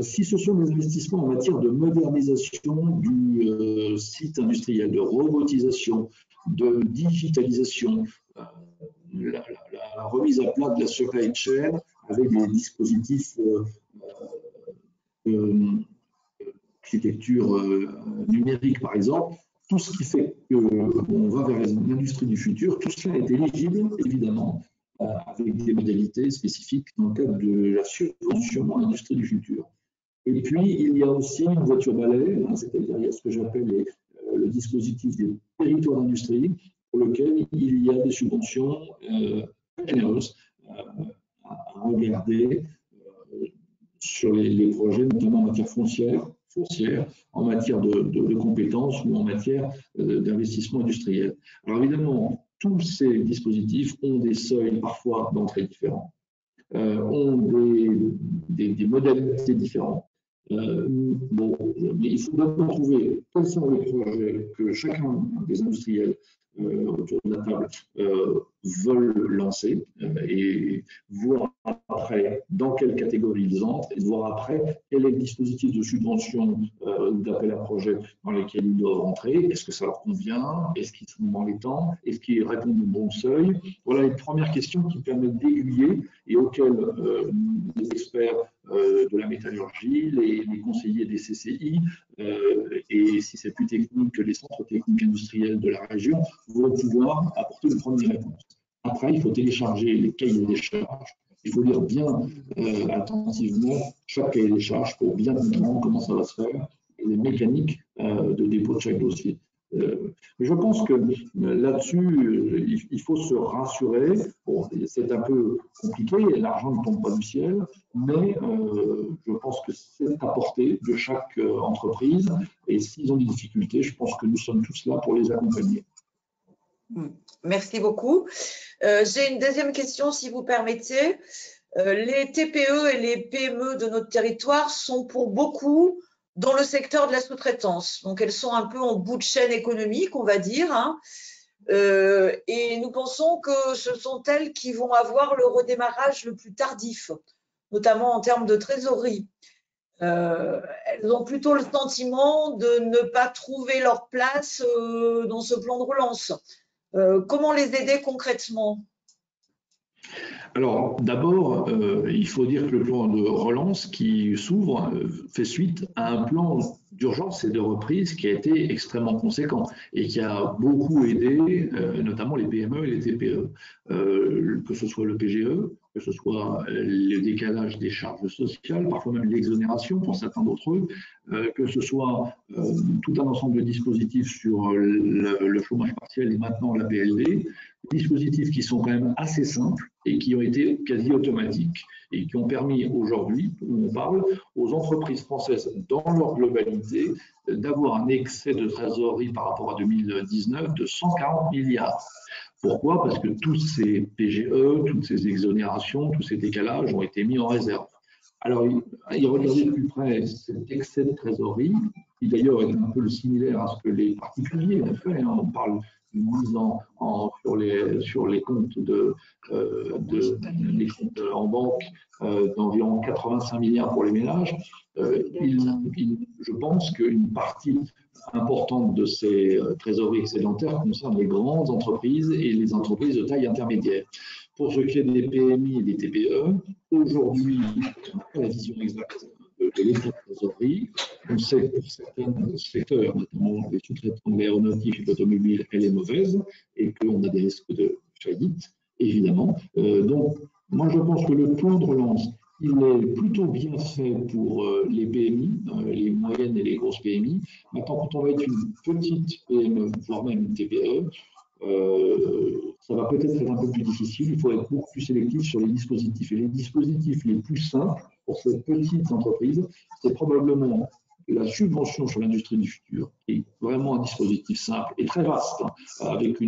Si ce sont des investissements en matière de modernisation du site industriel, de robotisation, de digitalisation, la remise à plat de la supply chain avec des dispositifs architecture numérique, par exemple, tout ce qui fait qu'on va vers l'industrie du futur, tout cela est éligible, évidemment, avec des modalités spécifiques dans le cadre de la subvention à l'industrie du futur. Et puis, il y a aussi une voiture balai, c'est-à-dire il y a ce que j'appelle le dispositif des territoires d'industrie, pour lequel il y a des subventions généreuses à regarder sur les projets, notamment en matière foncière, en matière de compétences ou en matière d'investissement industriel. Alors évidemment, tous ces dispositifs ont des seuils parfois d'entrée différents, ont des modalités différentes. Bon, mais il faut d'abord trouver quels sont les projets que chacun des industriels autour de la table veulent lancer et voir après dans quelle catégorie ils entrent et voir après quel est le dispositif de subvention ou d'appel à projet dans lesquels ils doivent entrer. Est-ce que ça leur convient? Est-ce qu'ils sont dans les temps? Est-ce qu'ils répondent au bon seuil? Voilà les premières questions qui permettent d'aiguiller et auxquelles les experts de la métallurgie, les conseillers des CCI et si c'est plus technique que les centres techniques industriels de la région vont pouvoir apporter une première réponse. Après, il faut télécharger les cahiers des charges. Il faut lire bien attentivement chaque cahier des charges pour bien comprendre comment ça va se faire et les mécaniques de dépôt de chaque dossier. Mais je pense que là-dessus, il faut se rassurer. Bon, c'est un peu compliqué, l'argent ne tombe pas du ciel, mais je pense que c'est à portée de chaque entreprise. Et s'ils ont des difficultés, je pense que nous sommes tous là pour les accompagner. Merci beaucoup. J'ai une deuxième question, si vous permettez. Les TPE et les PME de notre territoire sont pour beaucoup dans le secteur de la sous-traitance. Donc, elles sont un peu en bout de chaîne économique, on va dire. Hein. Et nous pensons que ce sont elles qui vont avoir le redémarrage le plus tardif, notamment en termes de trésorerie. Elles ont plutôt le sentiment de ne pas trouver leur place dans ce plan de relance. Comment les aider concrètement? Alors, d'abord, il faut dire que le plan de relance qui s'ouvre fait suite à un plan d'urgence et de reprise qui a été extrêmement conséquent et qui a beaucoup aidé notamment les PME et les TPE, que ce soit le PGE, que ce soit le décalage des charges sociales, parfois même l'exonération pour certains d'entre eux, que ce soit tout un ensemble de dispositifs sur le chômage partiel et maintenant la PLD, dispositifs qui sont quand même assez simples et qui ont été quasi automatiques et qui ont permis aujourd'hui, où on parle, aux entreprises françaises dans leur globalité d'avoir un excès de trésorerie par rapport à 2019 de 140 milliards. Pourquoi? Parce que tous ces PGE, toutes ces exonérations, tous ces décalages ont été mis en réserve. Alors, il regardait de plus près cet excès de trésorerie, qui d'ailleurs est un peu similaire à ce que les particuliers ont fait. Hein. On parle d'une mise sur les comptes les comptes en banque d'environ 85 milliards pour les ménages. Je pense qu'une partie importante de ces trésoreries excédentaires concerne les grandes entreprises et les entreprises de taille intermédiaire. Pour ce qui est des PMI et des TPE, aujourd'hui, on n'a pas la vision exacte de l'état de trésorerie. On sait que pour certains secteurs, notamment les sous-traitants de l'aéronautique et de l'automobile, elle est mauvaise et qu'on a des risques de faillite, évidemment. Donc, moi, je pense que le plan de relance, il est plutôt bien fait pour les PMI, les moyennes et les grosses PMI. Maintenant, quand on va être une petite PME, voire même une TPE, ça va peut-être être un peu plus difficile. Il faut être beaucoup plus sélectif sur les dispositifs. Et les dispositifs les plus simples pour ces petites entreprises, c'est probablement la subvention sur l'industrie du futur, qui est vraiment un dispositif simple et très vaste, hein, avec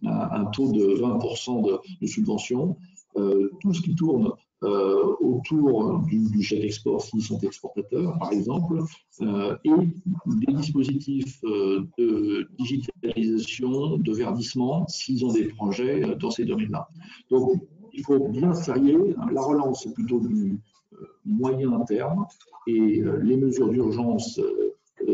un taux de 20% de subvention. Tout ce qui tourne autour du chèque export s'ils sont exportateurs, par exemple, et des dispositifs de digitalisation, de verdissement, s'ils ont des projets dans ces domaines-là. Donc, il faut bien sérieux. La relance, c'est plutôt du moyen terme, et les mesures d'urgence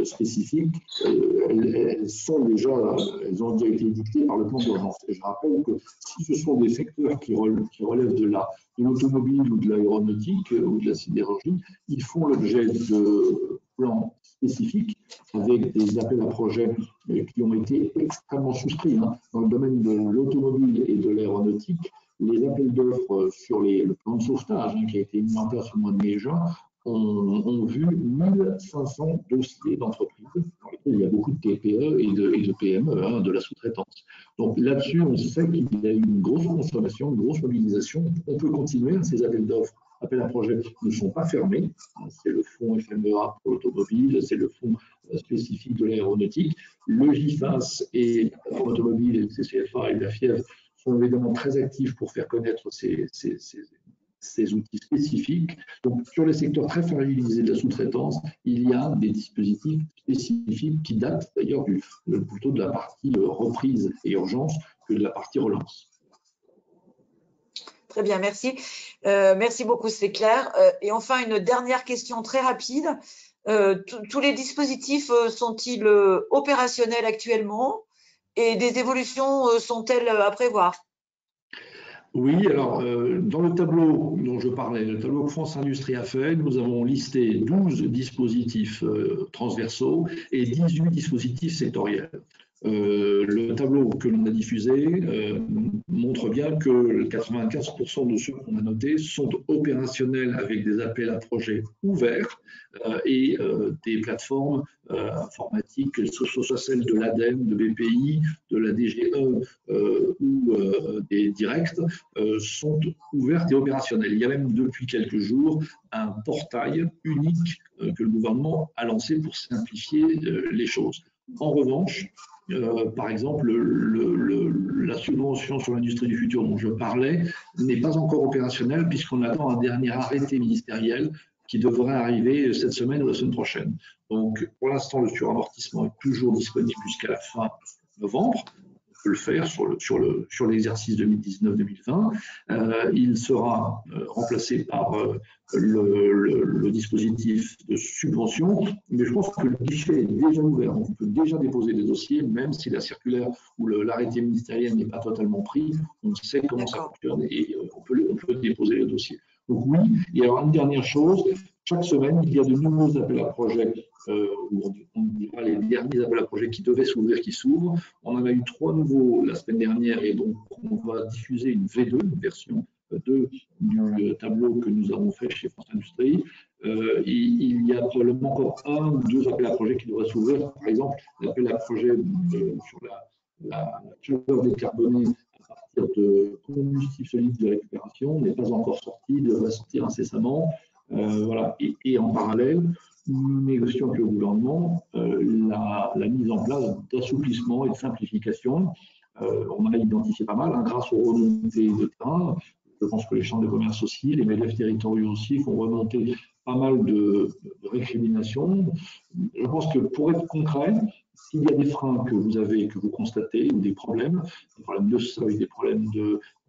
spécifiques, elles ont déjà été édictées par le plan d'urgence. Et je rappelle que si ce sont des secteurs qui relèvent de l'automobile ou de l'aéronautique ou de la sidérurgie, ils font l'objet de plans spécifiques avec des appels à projets qui ont été extrêmement souscrits. Hein. Dans le domaine de l'automobile et de l'aéronautique, les appels d'offres sur le plan de sauvetage qui a été mis en place au mois de mai-juin ont vu 1500 dossiers d'entreprises dans lesquels il y a beaucoup de TPE et de PME, de la sous-traitance. Donc là-dessus, on sait qu'il y a eu une grosse consommation, une grosse mobilisation. On peut continuer. Ces appels d'offres, appels à projets ne sont pas fermés. C'est le fonds FMEA pour l'automobile, c'est le fonds spécifique de l'aéronautique. Le GIFAS et l'automobile, et le CCFA et la FIEV sont évidemment très actifs pour faire connaître ces ces outils spécifiques. Donc, sur les secteurs très fragilisés de la sous-traitance, il y a des dispositifs spécifiques qui datent d'ailleurs plutôt de la partie reprise et urgence que de la partie relance. Très bien, merci. Merci beaucoup, c'est clair. Et enfin, une dernière question très rapide. Tous les dispositifs sont-ils opérationnels actuellement et des évolutions sont-elles à prévoir? Oui, alors dans le tableau dont je parlais, le tableau que France Industrie a fait, nous avons listé 12 dispositifs transversaux et 18 dispositifs sectoriels. Le tableau que l'on a diffusé montre bien que 95% de ceux qu'on a notés sont opérationnels avec des appels à projets ouverts et des plateformes informatiques, que ce soit celles de l'ADEME, de BPI, de la DGE ou des directs, sont ouvertes et opérationnelles. Il y a même depuis quelques jours un portail unique que le gouvernement a lancé pour simplifier les choses. En revanche, par exemple, la subvention sur l'industrie du futur dont je parlais n'est pas encore opérationnelle puisqu'on attend un dernier arrêté ministériel qui devrait arriver cette semaine ou la semaine prochaine. Donc, pour l'instant, le suramortissement est toujours disponible jusqu'à la fin novembre. On peut le faire sur l'exercice 2019-2020. Il sera remplacé par le dispositif de subvention, mais je pense que le guichet est déjà ouvert. On peut déjà déposer des dossiers, même si la circulaire ou l'arrêté ministériel n'est pas totalement pris. On sait comment ça fonctionne et on peut déposer le dossier. Donc oui, et alors une dernière chose, chaque semaine, il y a de nouveaux appels à projets, on dira les derniers appels à projets qui devaient s'ouvrir, qui s'ouvrent. On en a eu 3 nouveaux la semaine dernière et donc on va diffuser une V2, une version 2 du tableau que nous avons fait chez France Industrie. Il y a probablement encore 1 ou 2 appels à projets qui devraient s'ouvrir. Par exemple, l'appel à projet sur la chaleur décarbonée à partir de combustibles solides de récupération n'est pas encore sorti, il devrait sortir incessamment. Voilà. Et en parallèle, nous négocions avec le gouvernement la mise en place d'assouplissement et de simplification. On en a identifié pas mal, hein, grâce aux remontées de terrain. Je pense que les chambres de commerce aussi, les MEDEF territoriaux aussi font remonter pas mal de récriminations. Je pense que pour être concret, s'il y a des freins que vous avez, que vous constatez, ou des problèmes de seuil, des problèmes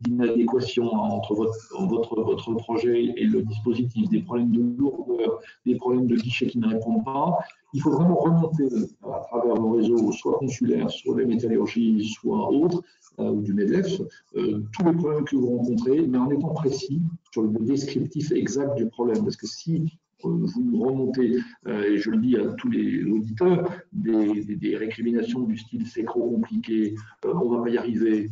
d'inadéquation entre votre projet et le dispositif, des problèmes de lourdeur, des problèmes de guichet qui ne répondent pas, il faut vraiment remonter à travers le réseau, soit consulaire, soit les métallurgies, soit autres, ou du MEDEF, tous les problèmes que vous rencontrez, mais en étant précis sur le descriptif exact du problème. Parce que si vous remontez, et je le dis à tous les auditeurs, des récriminations du style c'est trop compliqué, on ne va pas y arriver,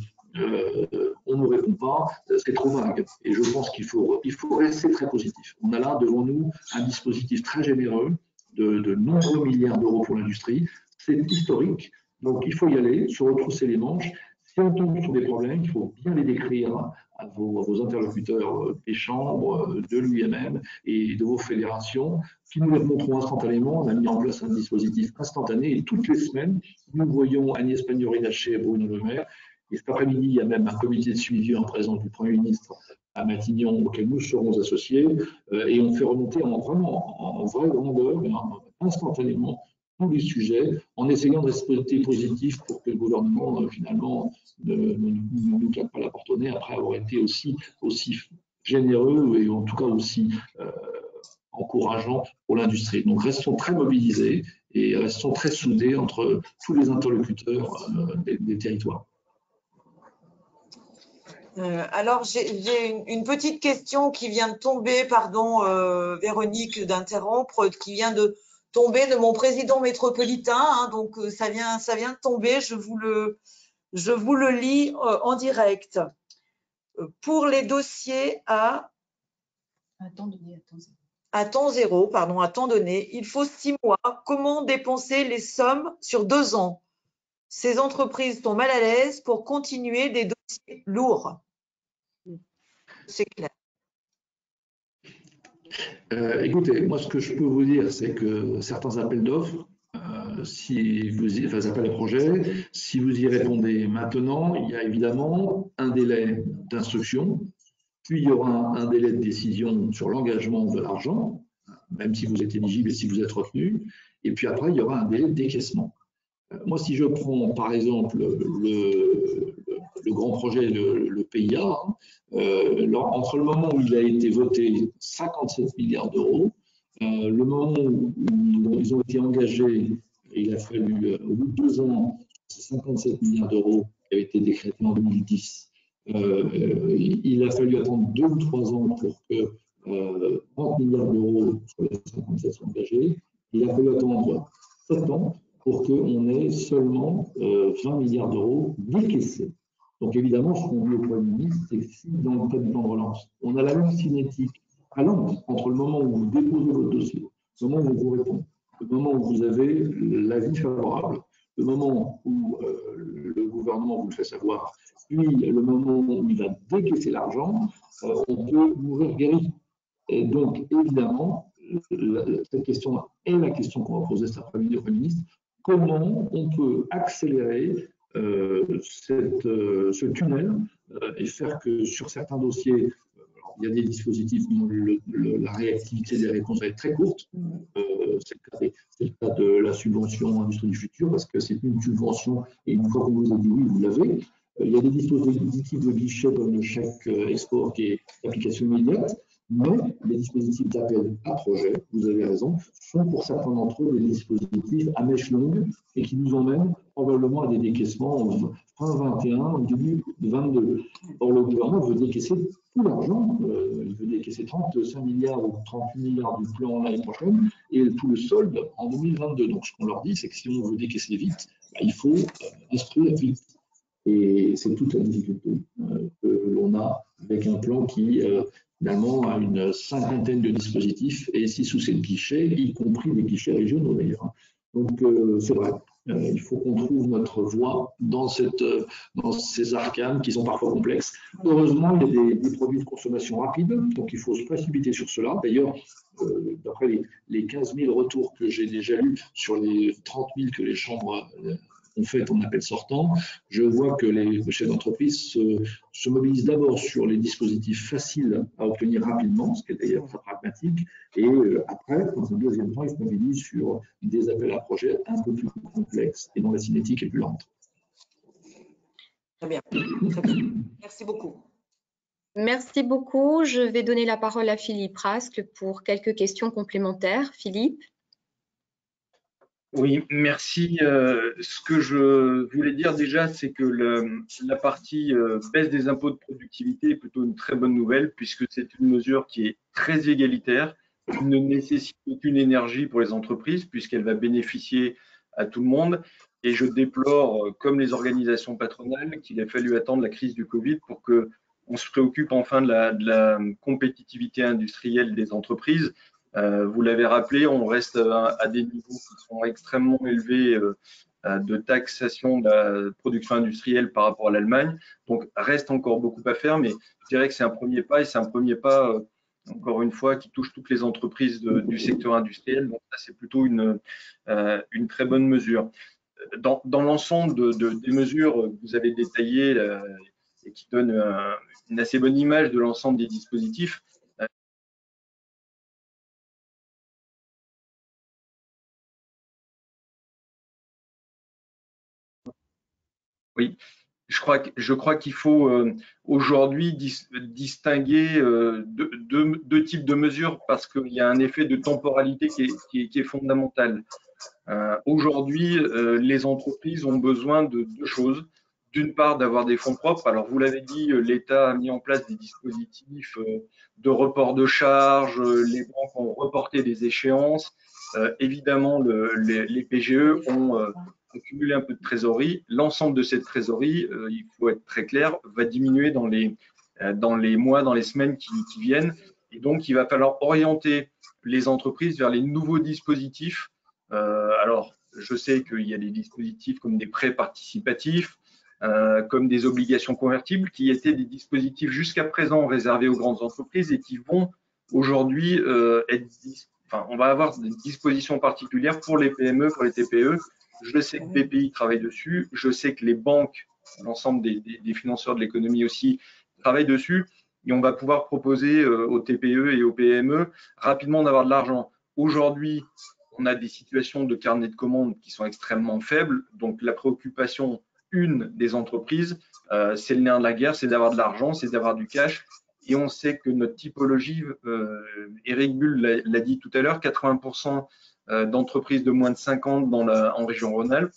on ne répond pas, c'est trop vague. Et je pense qu'il faut rester très positif. On a là devant nous un dispositif très généreux de nombreux milliards d'euros pour l'industrie. C'est historique, donc il faut y aller, se retrousser les manches. Si on tombe sur des problèmes, il faut bien les décrire à vos interlocuteurs des chambres, de l'UIMM et de vos fédérations, qui nous les montreront instantanément. On a mis en place un dispositif instantané et toutes les semaines, nous voyons Agnès Pannier-Runacher et Bruno Le Maire. Et cet après-midi, il y a même un comité de suivi en présence du Premier ministre à Matignon auquel nous serons associés et on fait remonter en vraie grandeur, instantanément, tous les sujets, en essayant de rester positif pour que le gouvernement, finalement, ne nous claque pas la porte au nez après avoir été aussi généreux et en tout cas aussi encourageant pour l'industrie. Donc, restons très mobilisés et restons très soudés entre tous les interlocuteurs des territoires. Alors, j'ai une petite question qui vient de tomber, pardon, Véronique, d'interrompre, qui vient de tomber de mon président métropolitain, hein, donc ça vient de tomber, je vous le lis en direct. Pour les dossiers à temps donné, il faut 6 mois. Comment dépenser les sommes sur 2 ans? Ces entreprises sont mal à l'aise pour continuer des dossiers lourds. C'est clair. Écoutez, moi, ce que je peux vous dire, c'est que certains appels d'offres, appels à projets, si vous y répondez maintenant, il y a évidemment un délai d'instruction puis il y aura un délai de décision sur l'engagement de l'argent, même si vous êtes éligible et si vous êtes retenu, et puis après, il y aura un délai de décaissement. Moi, si je prends par exemple le grand projet, le PIA, entre le moment où il a été voté 57 milliards d'euros, le moment où ils ont été engagés, il a fallu, au bout de 2 ans, ces 57 milliards d'euros qui avaient été décrétés en 2010, il a fallu attendre 2 ou 3 ans pour que 30 milliards d'euros sur les 57 soient engagés. Il a fallu attendre 7 ans pour qu'on ait seulement 20 milliards d'euros décaissés. Donc évidemment, ce qu'on dit au Premier ministre, c'est que si dans le cadre du plan de relance, on a la même cinétique allant entre le moment où vous déposez votre dossier, le moment où on vous répond, le moment où vous avez l'avis favorable, le moment où le gouvernement vous le fait savoir, puis le moment où il va décaisser l'argent, on peut mourir guéri. Et donc, évidemment, cette question est la question qu'on va poser cet après-midi au Premier ministre. Comment on peut accélérer ce tunnel et faire que sur certains dossiers, il y a des dispositifs où la réactivité des réponses va être très courte. C'est le cas de la subvention Industrie du Futur, parce que c'est une subvention, et une fois qu'on vous a dit oui, vous l'avez. Il y a des dispositifs de guichet comme le chèque export qui est d'application immédiate, mais les dispositifs d'appel à projet, vous avez raison, sont pour certains d'entre eux des dispositifs à mèche longue et qui nous emmènent probablement à des décaissements fin 21, au début 22. Or, le gouvernement veut décaisser tout l'argent, il veut décaisser 35 milliards ou 38 milliards du plan l'année prochaine et tout le solde en 2022. Donc, ce qu'on leur dit, c'est que si on veut décaisser vite, il faut instruire vite. Et c'est toute la difficulté que l'on a avec un plan qui, finalement, a une cinquantaine de dispositifs et 6 ou 7 guichets, y compris des guichets régionaux d'ailleurs. Donc, c'est vrai, il faut qu'on trouve notre voie dans ces arcanes qui sont parfois complexes. Heureusement, il y a des produits de consommation rapide, donc il faut se précipiter sur cela. D'ailleurs, d'après les 15 000 retours que j'ai déjà eus sur les 30 000 que les chambres ont fait en appel sortant, je vois que les chefs d'entreprise se mobilisent d'abord sur les dispositifs faciles à obtenir rapidement, ce qui est d'ailleurs très pragmatique, et après, dans un deuxième temps, ils se mobilisent sur des appels à projets un peu plus complexes et dont la cinétique est plus lente. Très bien. Très bien. Merci beaucoup. Merci beaucoup. Je vais donner la parole à Philippe Rasque pour quelques questions complémentaires. Philippe. Oui, merci. Ce que je voulais dire déjà, c'est que la partie baisse des impôts de productivité est plutôt une très bonne nouvelle puisque c'est une mesure qui est très égalitaire, qui ne nécessite aucune énergie pour les entreprises puisqu'elle va bénéficier à tout le monde. Et je déplore, comme les organisations patronales, qu'il ait fallu attendre la crise du Covid pour qu'on se préoccupe enfin de la compétitivité industrielle des entreprises. Vous l'avez rappelé, on reste à des niveaux qui sont extrêmement élevés de taxation de la production industrielle par rapport à l'Allemagne. Donc, reste encore beaucoup à faire, mais je dirais que c'est un premier pas et c'est un premier pas, encore une fois, qui touche toutes les entreprises du secteur industriel. Donc, ça, c'est plutôt une très bonne mesure. Dans l'ensemble des mesures que vous avez détaillées et qui donnent une assez bonne image de l'ensemble des dispositifs, oui, je crois qu'il faut aujourd'hui distinguer deux types de mesures parce qu'il y a un effet de temporalité qui est fondamental. Aujourd'hui, les entreprises ont besoin de deux choses. D'une part, d'avoir des fonds propres. Alors, vous l'avez dit, l'État a mis en place des dispositifs de report de charges, les banques ont reporté des échéances. Évidemment, les PGE ont accumuler un peu de trésorerie. L'ensemble de cette trésorerie, il faut être très clair, va diminuer dans les mois, dans les semaines qui viennent. Et donc, il va falloir orienter les entreprises vers les nouveaux dispositifs. Alors, je sais qu'il y a des dispositifs comme des prêts participatifs, comme des obligations convertibles, qui étaient des dispositifs jusqu'à présent réservés aux grandes entreprises et qui vont aujourd'hui être… Enfin, on va avoir des dispositions particulières pour les PME, pour les TPE. Je sais que BPI travaille dessus. Je sais que les banques, l'ensemble des financeurs de l'économie aussi, travaillent dessus. et on va pouvoir proposer aux TPE et aux PME rapidement d'avoir de l'argent. Aujourd'hui, on a des situations de carnet de commandes qui sont extrêmement faibles. Donc, la préoccupation, une des entreprises, c'est le nerf de la guerre, c'est d'avoir de l'argent, c'est d'avoir du cash. Et on sait que notre typologie, Eric Bull l'a dit tout à l'heure, 80% d'entreprises de moins de 50 en région Rhône-Alpes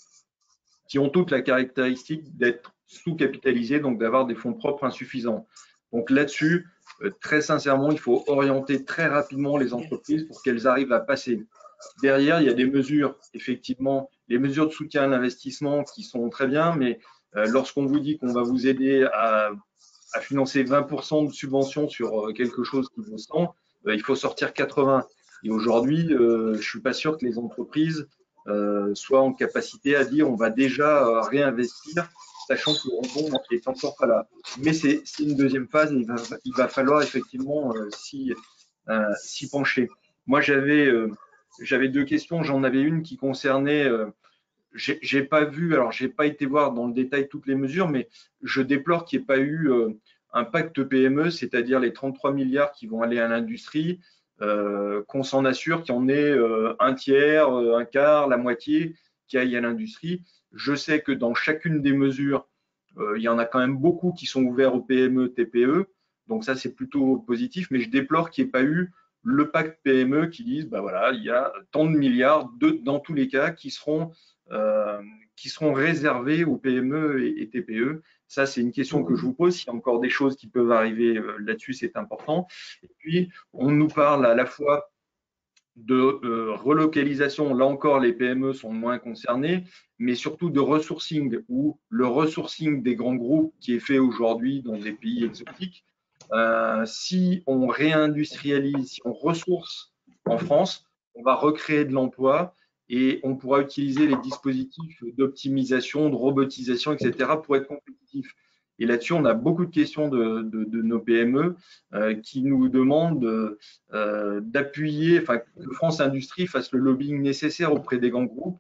qui ont toutes la caractéristique d'être sous-capitalisées, donc d'avoir des fonds propres insuffisants. Donc là-dessus, très sincèrement, il faut orienter très rapidement les entreprises pour qu'elles arrivent à passer. Derrière, il y a des mesures, effectivement, les mesures de soutien à l'investissement qui sont très bien, mais lorsqu'on vous dit qu'on va vous aider à financer 20% de subventions sur quelque chose qui vaut 100, il faut sortir 80. Et aujourd'hui, je ne suis pas sûr que les entreprises soient en capacité à dire on va déjà réinvestir, sachant que le rebond est encore pas là. Mais c'est une deuxième phase et il va falloir effectivement s'y pencher. Moi, j'avais deux questions. J'en avais une qui concernait j'ai pas vu, alors j'ai pas été voir dans le détail toutes les mesures, mais je déplore qu'il n'y ait pas eu un pacte PME, c'est-à-dire les 33 milliards qui vont aller à l'industrie, qu'on s'en assure qu'il y en ait un tiers, un quart, la moitié qui aille à l'industrie. Je sais que dans chacune des mesures, il y en a quand même beaucoup qui sont ouverts aux PME, TPE, donc ça c'est plutôt positif, mais je déplore qu'il n'y ait pas eu le pacte PME qui dise, bah voilà, il y a tant de milliards dans tous les cas qui seront réservés aux PME et TPE. Ça, c'est une question que je vous pose. S'il y a encore des choses qui peuvent arriver là-dessus, c'est important. Et puis, on nous parle à la fois de relocalisation. Là encore, les PME sont moins concernées, mais surtout de ressourcing, où le ressourcing des grands groupes qui est fait aujourd'hui dans des pays exotiques, si on réindustrialise, si on ressource en France, on va recréer de l'emploi et on pourra utiliser les dispositifs d'optimisation, de robotisation, etc. pour être compétitif. Et là-dessus, on a beaucoup de questions de nos PME qui nous demandent d'appuyer, enfin, que France Industrie fasse le lobbying nécessaire auprès des grands groupes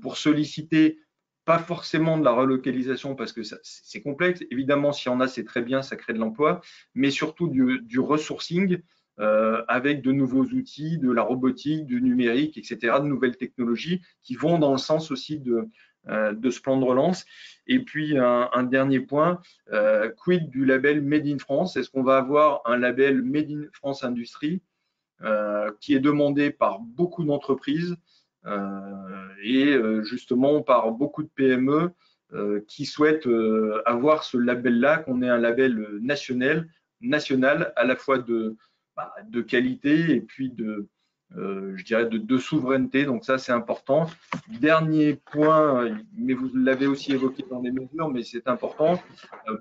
pour solliciter pas forcément de la relocalisation parce que c'est complexe. Évidemment, s'il y en a, c'est très bien, ça crée de l'emploi, mais surtout du resourcing avec de nouveaux outils, de la robotique, du numérique, etc., de nouvelles technologies qui vont dans le sens aussi de ce plan de relance. Et puis, un dernier point, quid du label Made in France? Est-ce qu'on va avoir un label Made in France Industrie qui est demandé par beaucoup d'entreprises et justement par beaucoup de PME qui souhaitent avoir ce label-là, qu'on ait un label national à la fois de qualité et puis je dirais de souveraineté. Donc ça, c'est important. Dernier point, mais vous l'avez aussi évoqué dans les mesures, mais c'est important.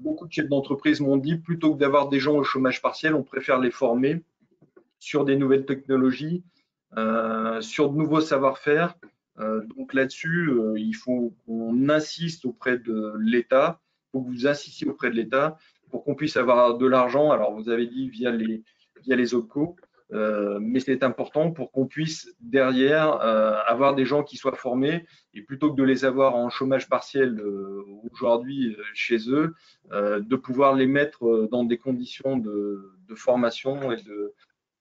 Beaucoup de chefs d'entreprise m'ont dit, plutôt que d'avoir des gens au chômage partiel, on préfère les former sur des nouvelles technologies, sur de nouveaux savoir-faire. Donc là-dessus, il faut qu'on insiste auprès de l'État, il faut que vous insistiez auprès de l'État pour qu'on puisse avoir de l'argent. Alors, vous avez dit via les OPCO, mais c'est important pour qu'on puisse derrière avoir des gens qui soient formés et plutôt que de les avoir en chômage partiel aujourd'hui chez eux, de pouvoir les mettre dans des conditions de formation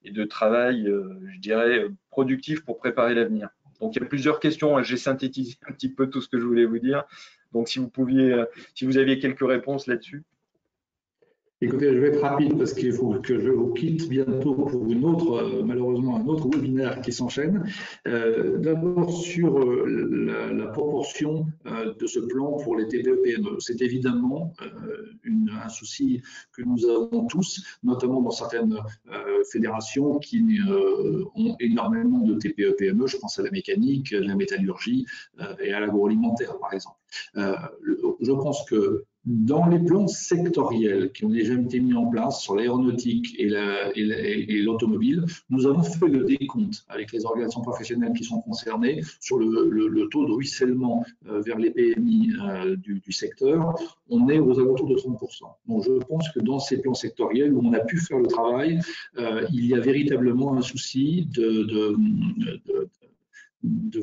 et de travail, je dirais, productif pour préparer l'avenir. Donc, il y a plusieurs questions. J'ai synthétisé un petit peu tout ce que je voulais vous dire. Donc, si vous aviez quelques réponses là-dessus. Écoutez, je vais être rapide parce qu'il faut que je vous quitte bientôt pour malheureusement un autre webinaire qui s'enchaîne. D'abord sur la proportion de ce plan pour les TPE-PME. C'est évidemment un souci que nous avons tous, notamment dans certaines fédérations qui ont énormément de TPE-PME. Je pense à la mécanique, la métallurgie et à l'agroalimentaire, par exemple. Je pense que dans les plans sectoriels qui ont déjà été mis en place sur l'aéronautique et l'automobile, nous avons fait le décompte avec les organisations professionnelles qui sont concernées sur le taux de ruissellement vers les PMI du secteur. On est aux alentours de 30%. Donc je pense que dans ces plans sectoriels où on a pu faire le travail, il y a véritablement un souci de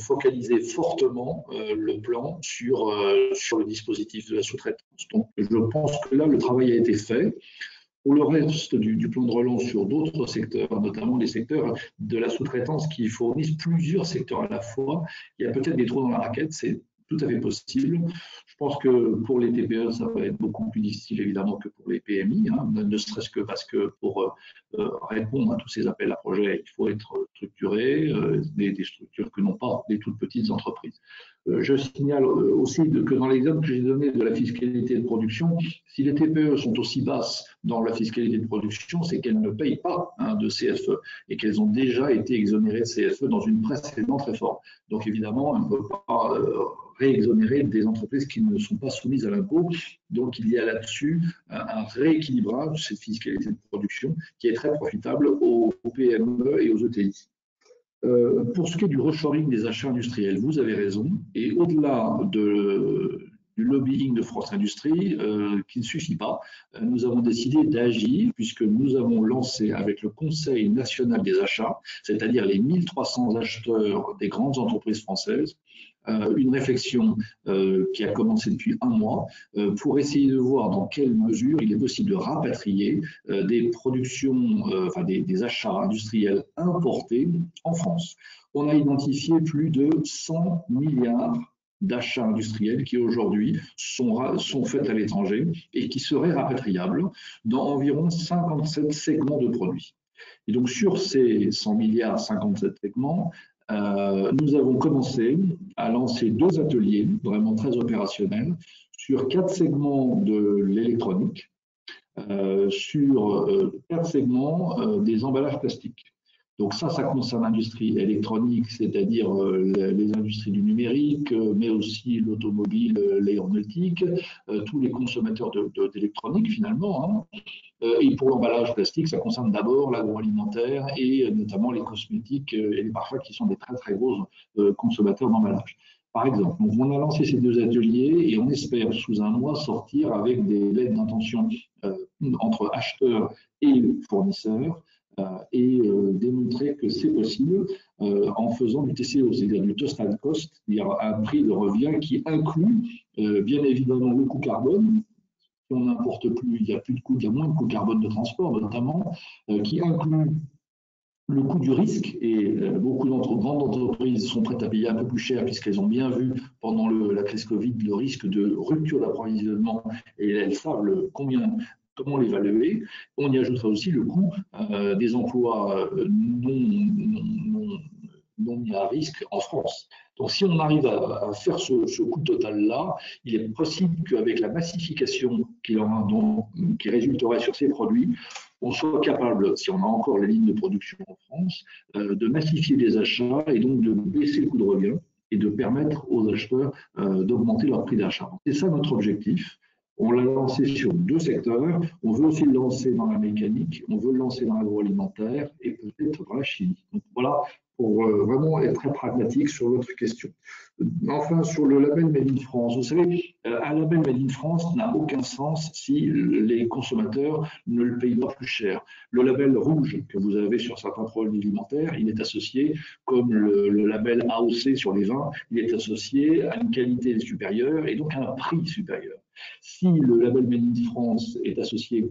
focaliser fortement le plan sur le dispositif de la sous-traitance. Donc, je pense que là, le travail a été fait. Pour le reste du plan de relance sur d'autres secteurs, notamment les secteurs de la sous-traitance qui fournissent plusieurs secteurs à la fois, il y a peut-être des trous dans la raquette, c'est tout à fait possible. Je pense que pour les TPE, ça va être beaucoup plus difficile évidemment que pour les PMI, hein, ne serait-ce que parce que pour répondre à tous ces appels à projets, il faut être structuré, des structures que n'ont pas les toutes petites entreprises. Je signale aussi que dans l'exemple que j'ai donné de la fiscalité de production, si les TPE sont aussi basses dans la fiscalité de production, c'est qu'elles ne payent pas de CFE et qu'elles ont déjà été exonérées de CFE dans une précédente réforme. Donc évidemment, on ne peut pas réexonérer des entreprises qui ne sont pas soumises à l'impôt. Donc il y a là-dessus un rééquilibrage de cette fiscalité de production qui est très profitable aux PME et aux ETI. Pour ce qui est du reshoring des achats industriels, vous avez raison. Et au-delà du lobbying de France Industrie, qui ne suffit pas, nous avons décidé d'agir puisque nous avons lancé avec le Conseil national des achats, c'est-à-dire les 1300 acheteurs des grandes entreprises françaises, une réflexion qui a commencé depuis un mois pour essayer de voir dans quelle mesure il est possible de rapatrier des productions, des achats industriels importés en France. On a identifié plus de 100 milliards d'achats industriels qui aujourd'hui sont faits à l'étranger et qui seraient rapatriables dans environ 57 segments de produits. Et donc sur ces 100 milliards, 57 segments, nous avons commencé à lancer 2 ateliers vraiment très opérationnels sur 4 segments de l'électronique, sur 4 segments des emballages plastiques. Donc ça concerne l'industrie électronique, c'est-à-dire les industries du numérique, mais aussi l'automobile, l'aéronautique, tous les consommateurs d'électronique finalement. Et pour l'emballage plastique, ça concerne d'abord l'agroalimentaire et notamment les cosmétiques et les parfums qui sont des très très gros consommateurs d'emballage. Par exemple, donc on a lancé ces 2 ateliers et on espère sous un mois sortir avec des lettres d'intention entre acheteurs et fournisseurs et démontrer que c'est possible en faisant du TCO, c'est-à-dire du total cost, c'est-à-dire un prix de revient qui inclut bien évidemment le coût carbone. Si on n'importe plus, il n'y a plus de coût, il y a moins de coût carbone de transport notamment, qui inclut le coût du risque, et beaucoup grandes entreprises sont prêtes à payer un peu plus cher puisqu'elles ont bien vu pendant la crise Covid le risque de rupture d'approvisionnement et elles savent comment l'évaluer. On y ajoutera aussi le coût des emplois non mis à risque en France. Donc si on arrive à faire ce coût total-là, il est possible qu'avec la massification qui résulterait sur ces produits, on soit capable, si on a encore les lignes de production en France, de massifier les achats et donc de baisser le coût de revient et de permettre aux acheteurs d'augmenter leur prix d'achat. C'est ça notre objectif. On l'a lancé sur 2 secteurs. On veut aussi le lancer dans la mécanique, on veut le lancer dans l'agroalimentaire et peut-être dans la chimie. Donc voilà, pour vraiment être très pragmatique sur votre question. Enfin, sur le label Made in France, vous savez, un label Made in France n'a aucun sens si les consommateurs ne le payent pas plus cher. Le label rouge que vous avez sur certains produits alimentaires, il est associé, comme le label AOC sur les vins, il est associé à une qualité supérieure et donc à un prix supérieur. Si le label Made in France est associé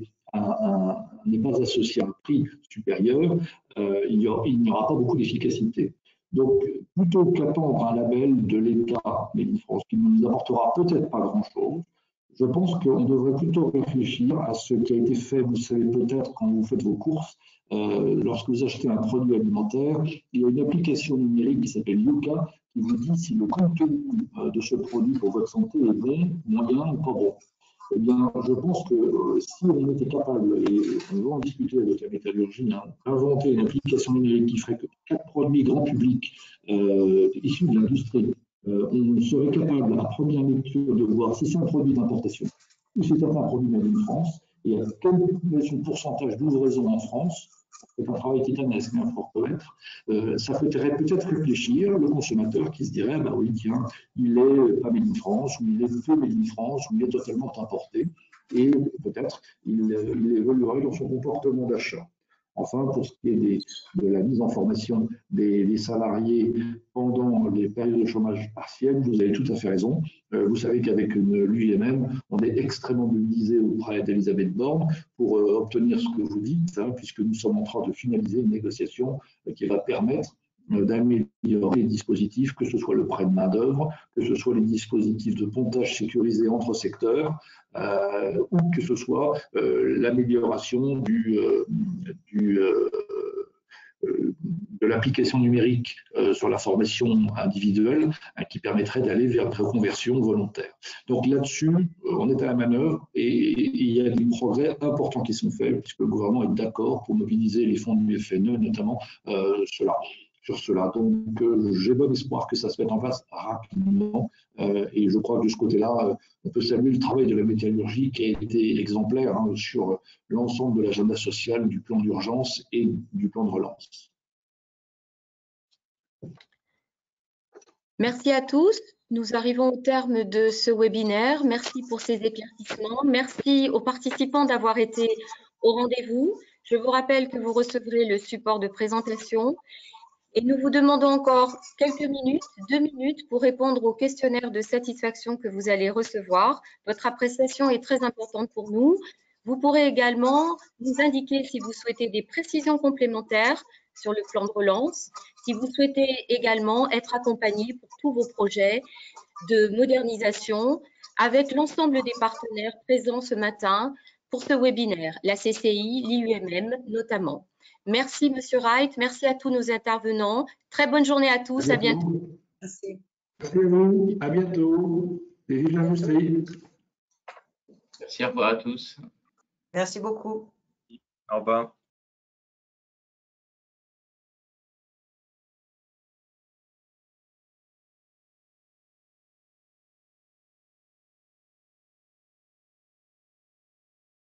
n'est pas associé à un prix supérieur, il n'y aura pas beaucoup d'efficacité. Donc, plutôt qu'attendre un label de l'État Made in France qui ne nous apportera peut-être pas grand-chose, je pense qu'on devrait plutôt réfléchir à ce qui a été fait, vous savez peut-être quand vous faites vos courses, lorsque vous achetez un produit alimentaire, il y a une application numérique qui s'appelle Yuka qui vous dit si le contenu de ce produit pour votre santé est bon, moyen ou pas bon. Eh bien, je pense que si on était capable, et on va en discuter avec la métallurgie, d'inventer une application numérique qui ferait que 4 produits grand public issus de l'industrie, on serait capable, à première lecture, de voir si c'est un produit d'importation ou si c'est un produit made in France, et à quel est son pourcentage d'ouvraison en France. C'est un travail titanesque, il faut reconnaître. Ça ferait peut-être réfléchir le consommateur qui se dirait, bah oui, tiens, il est pas made in France, ou il est peu made in France, ou il est totalement importé, et peut-être il évoluerait dans son comportement d'achat. Enfin, pour ce qui est de la mise en formation des salariés pendant les périodes de chômage partiel, vous avez tout à fait raison. Vous savez qu'avec l'UIMM, on est extrêmement mobilisé auprès d'Elisabeth Borne pour obtenir ce que vous dites, hein, puisque nous sommes en train de finaliser une négociation qui va permettre d'améliorer les dispositifs, que ce soit le prêt de main-d'œuvre, que ce soit les dispositifs de pontage sécurisé entre secteurs, ou que ce soit l'amélioration de l'application numérique sur la formation individuelle qui permettrait d'aller vers une reconversion volontaire. Donc là-dessus, on est à la manœuvre et il y a des progrès importants qui sont faits puisque le gouvernement est d'accord pour mobiliser les fonds du FNE, notamment sur cela. Donc, j'ai bon espoir que ça se mette en place rapidement. Et je crois que de ce côté-là, on peut saluer le travail de la métallurgie qui a été exemplaire hein, sur l'ensemble de l'agenda social, du plan d'urgence et du plan de relance. Merci à tous. Nous arrivons au terme de ce webinaire. Merci pour ces éclaircissements. Merci aux participants d'avoir été au rendez-vous. Je vous rappelle que vous recevrez le support de présentation. Et nous vous demandons encore quelques minutes, 2 minutes, pour répondre au questionnaire de satisfaction que vous allez recevoir. Votre appréciation est très importante pour nous. Vous pourrez également nous indiquer si vous souhaitez des précisions complémentaires sur le plan de relance, si vous souhaitez également être accompagné pour tous vos projets de modernisation avec l'ensemble des partenaires présents ce matin pour ce webinaire, la CCI, l'IUMM notamment. Merci, Monsieur Wright. Merci à tous nos intervenants. Très bonne journée à tous. À bientôt. Merci. Merci à vous. À bientôt. Et vive l'industrie. Merci, au revoir à tous. Merci beaucoup. Au revoir.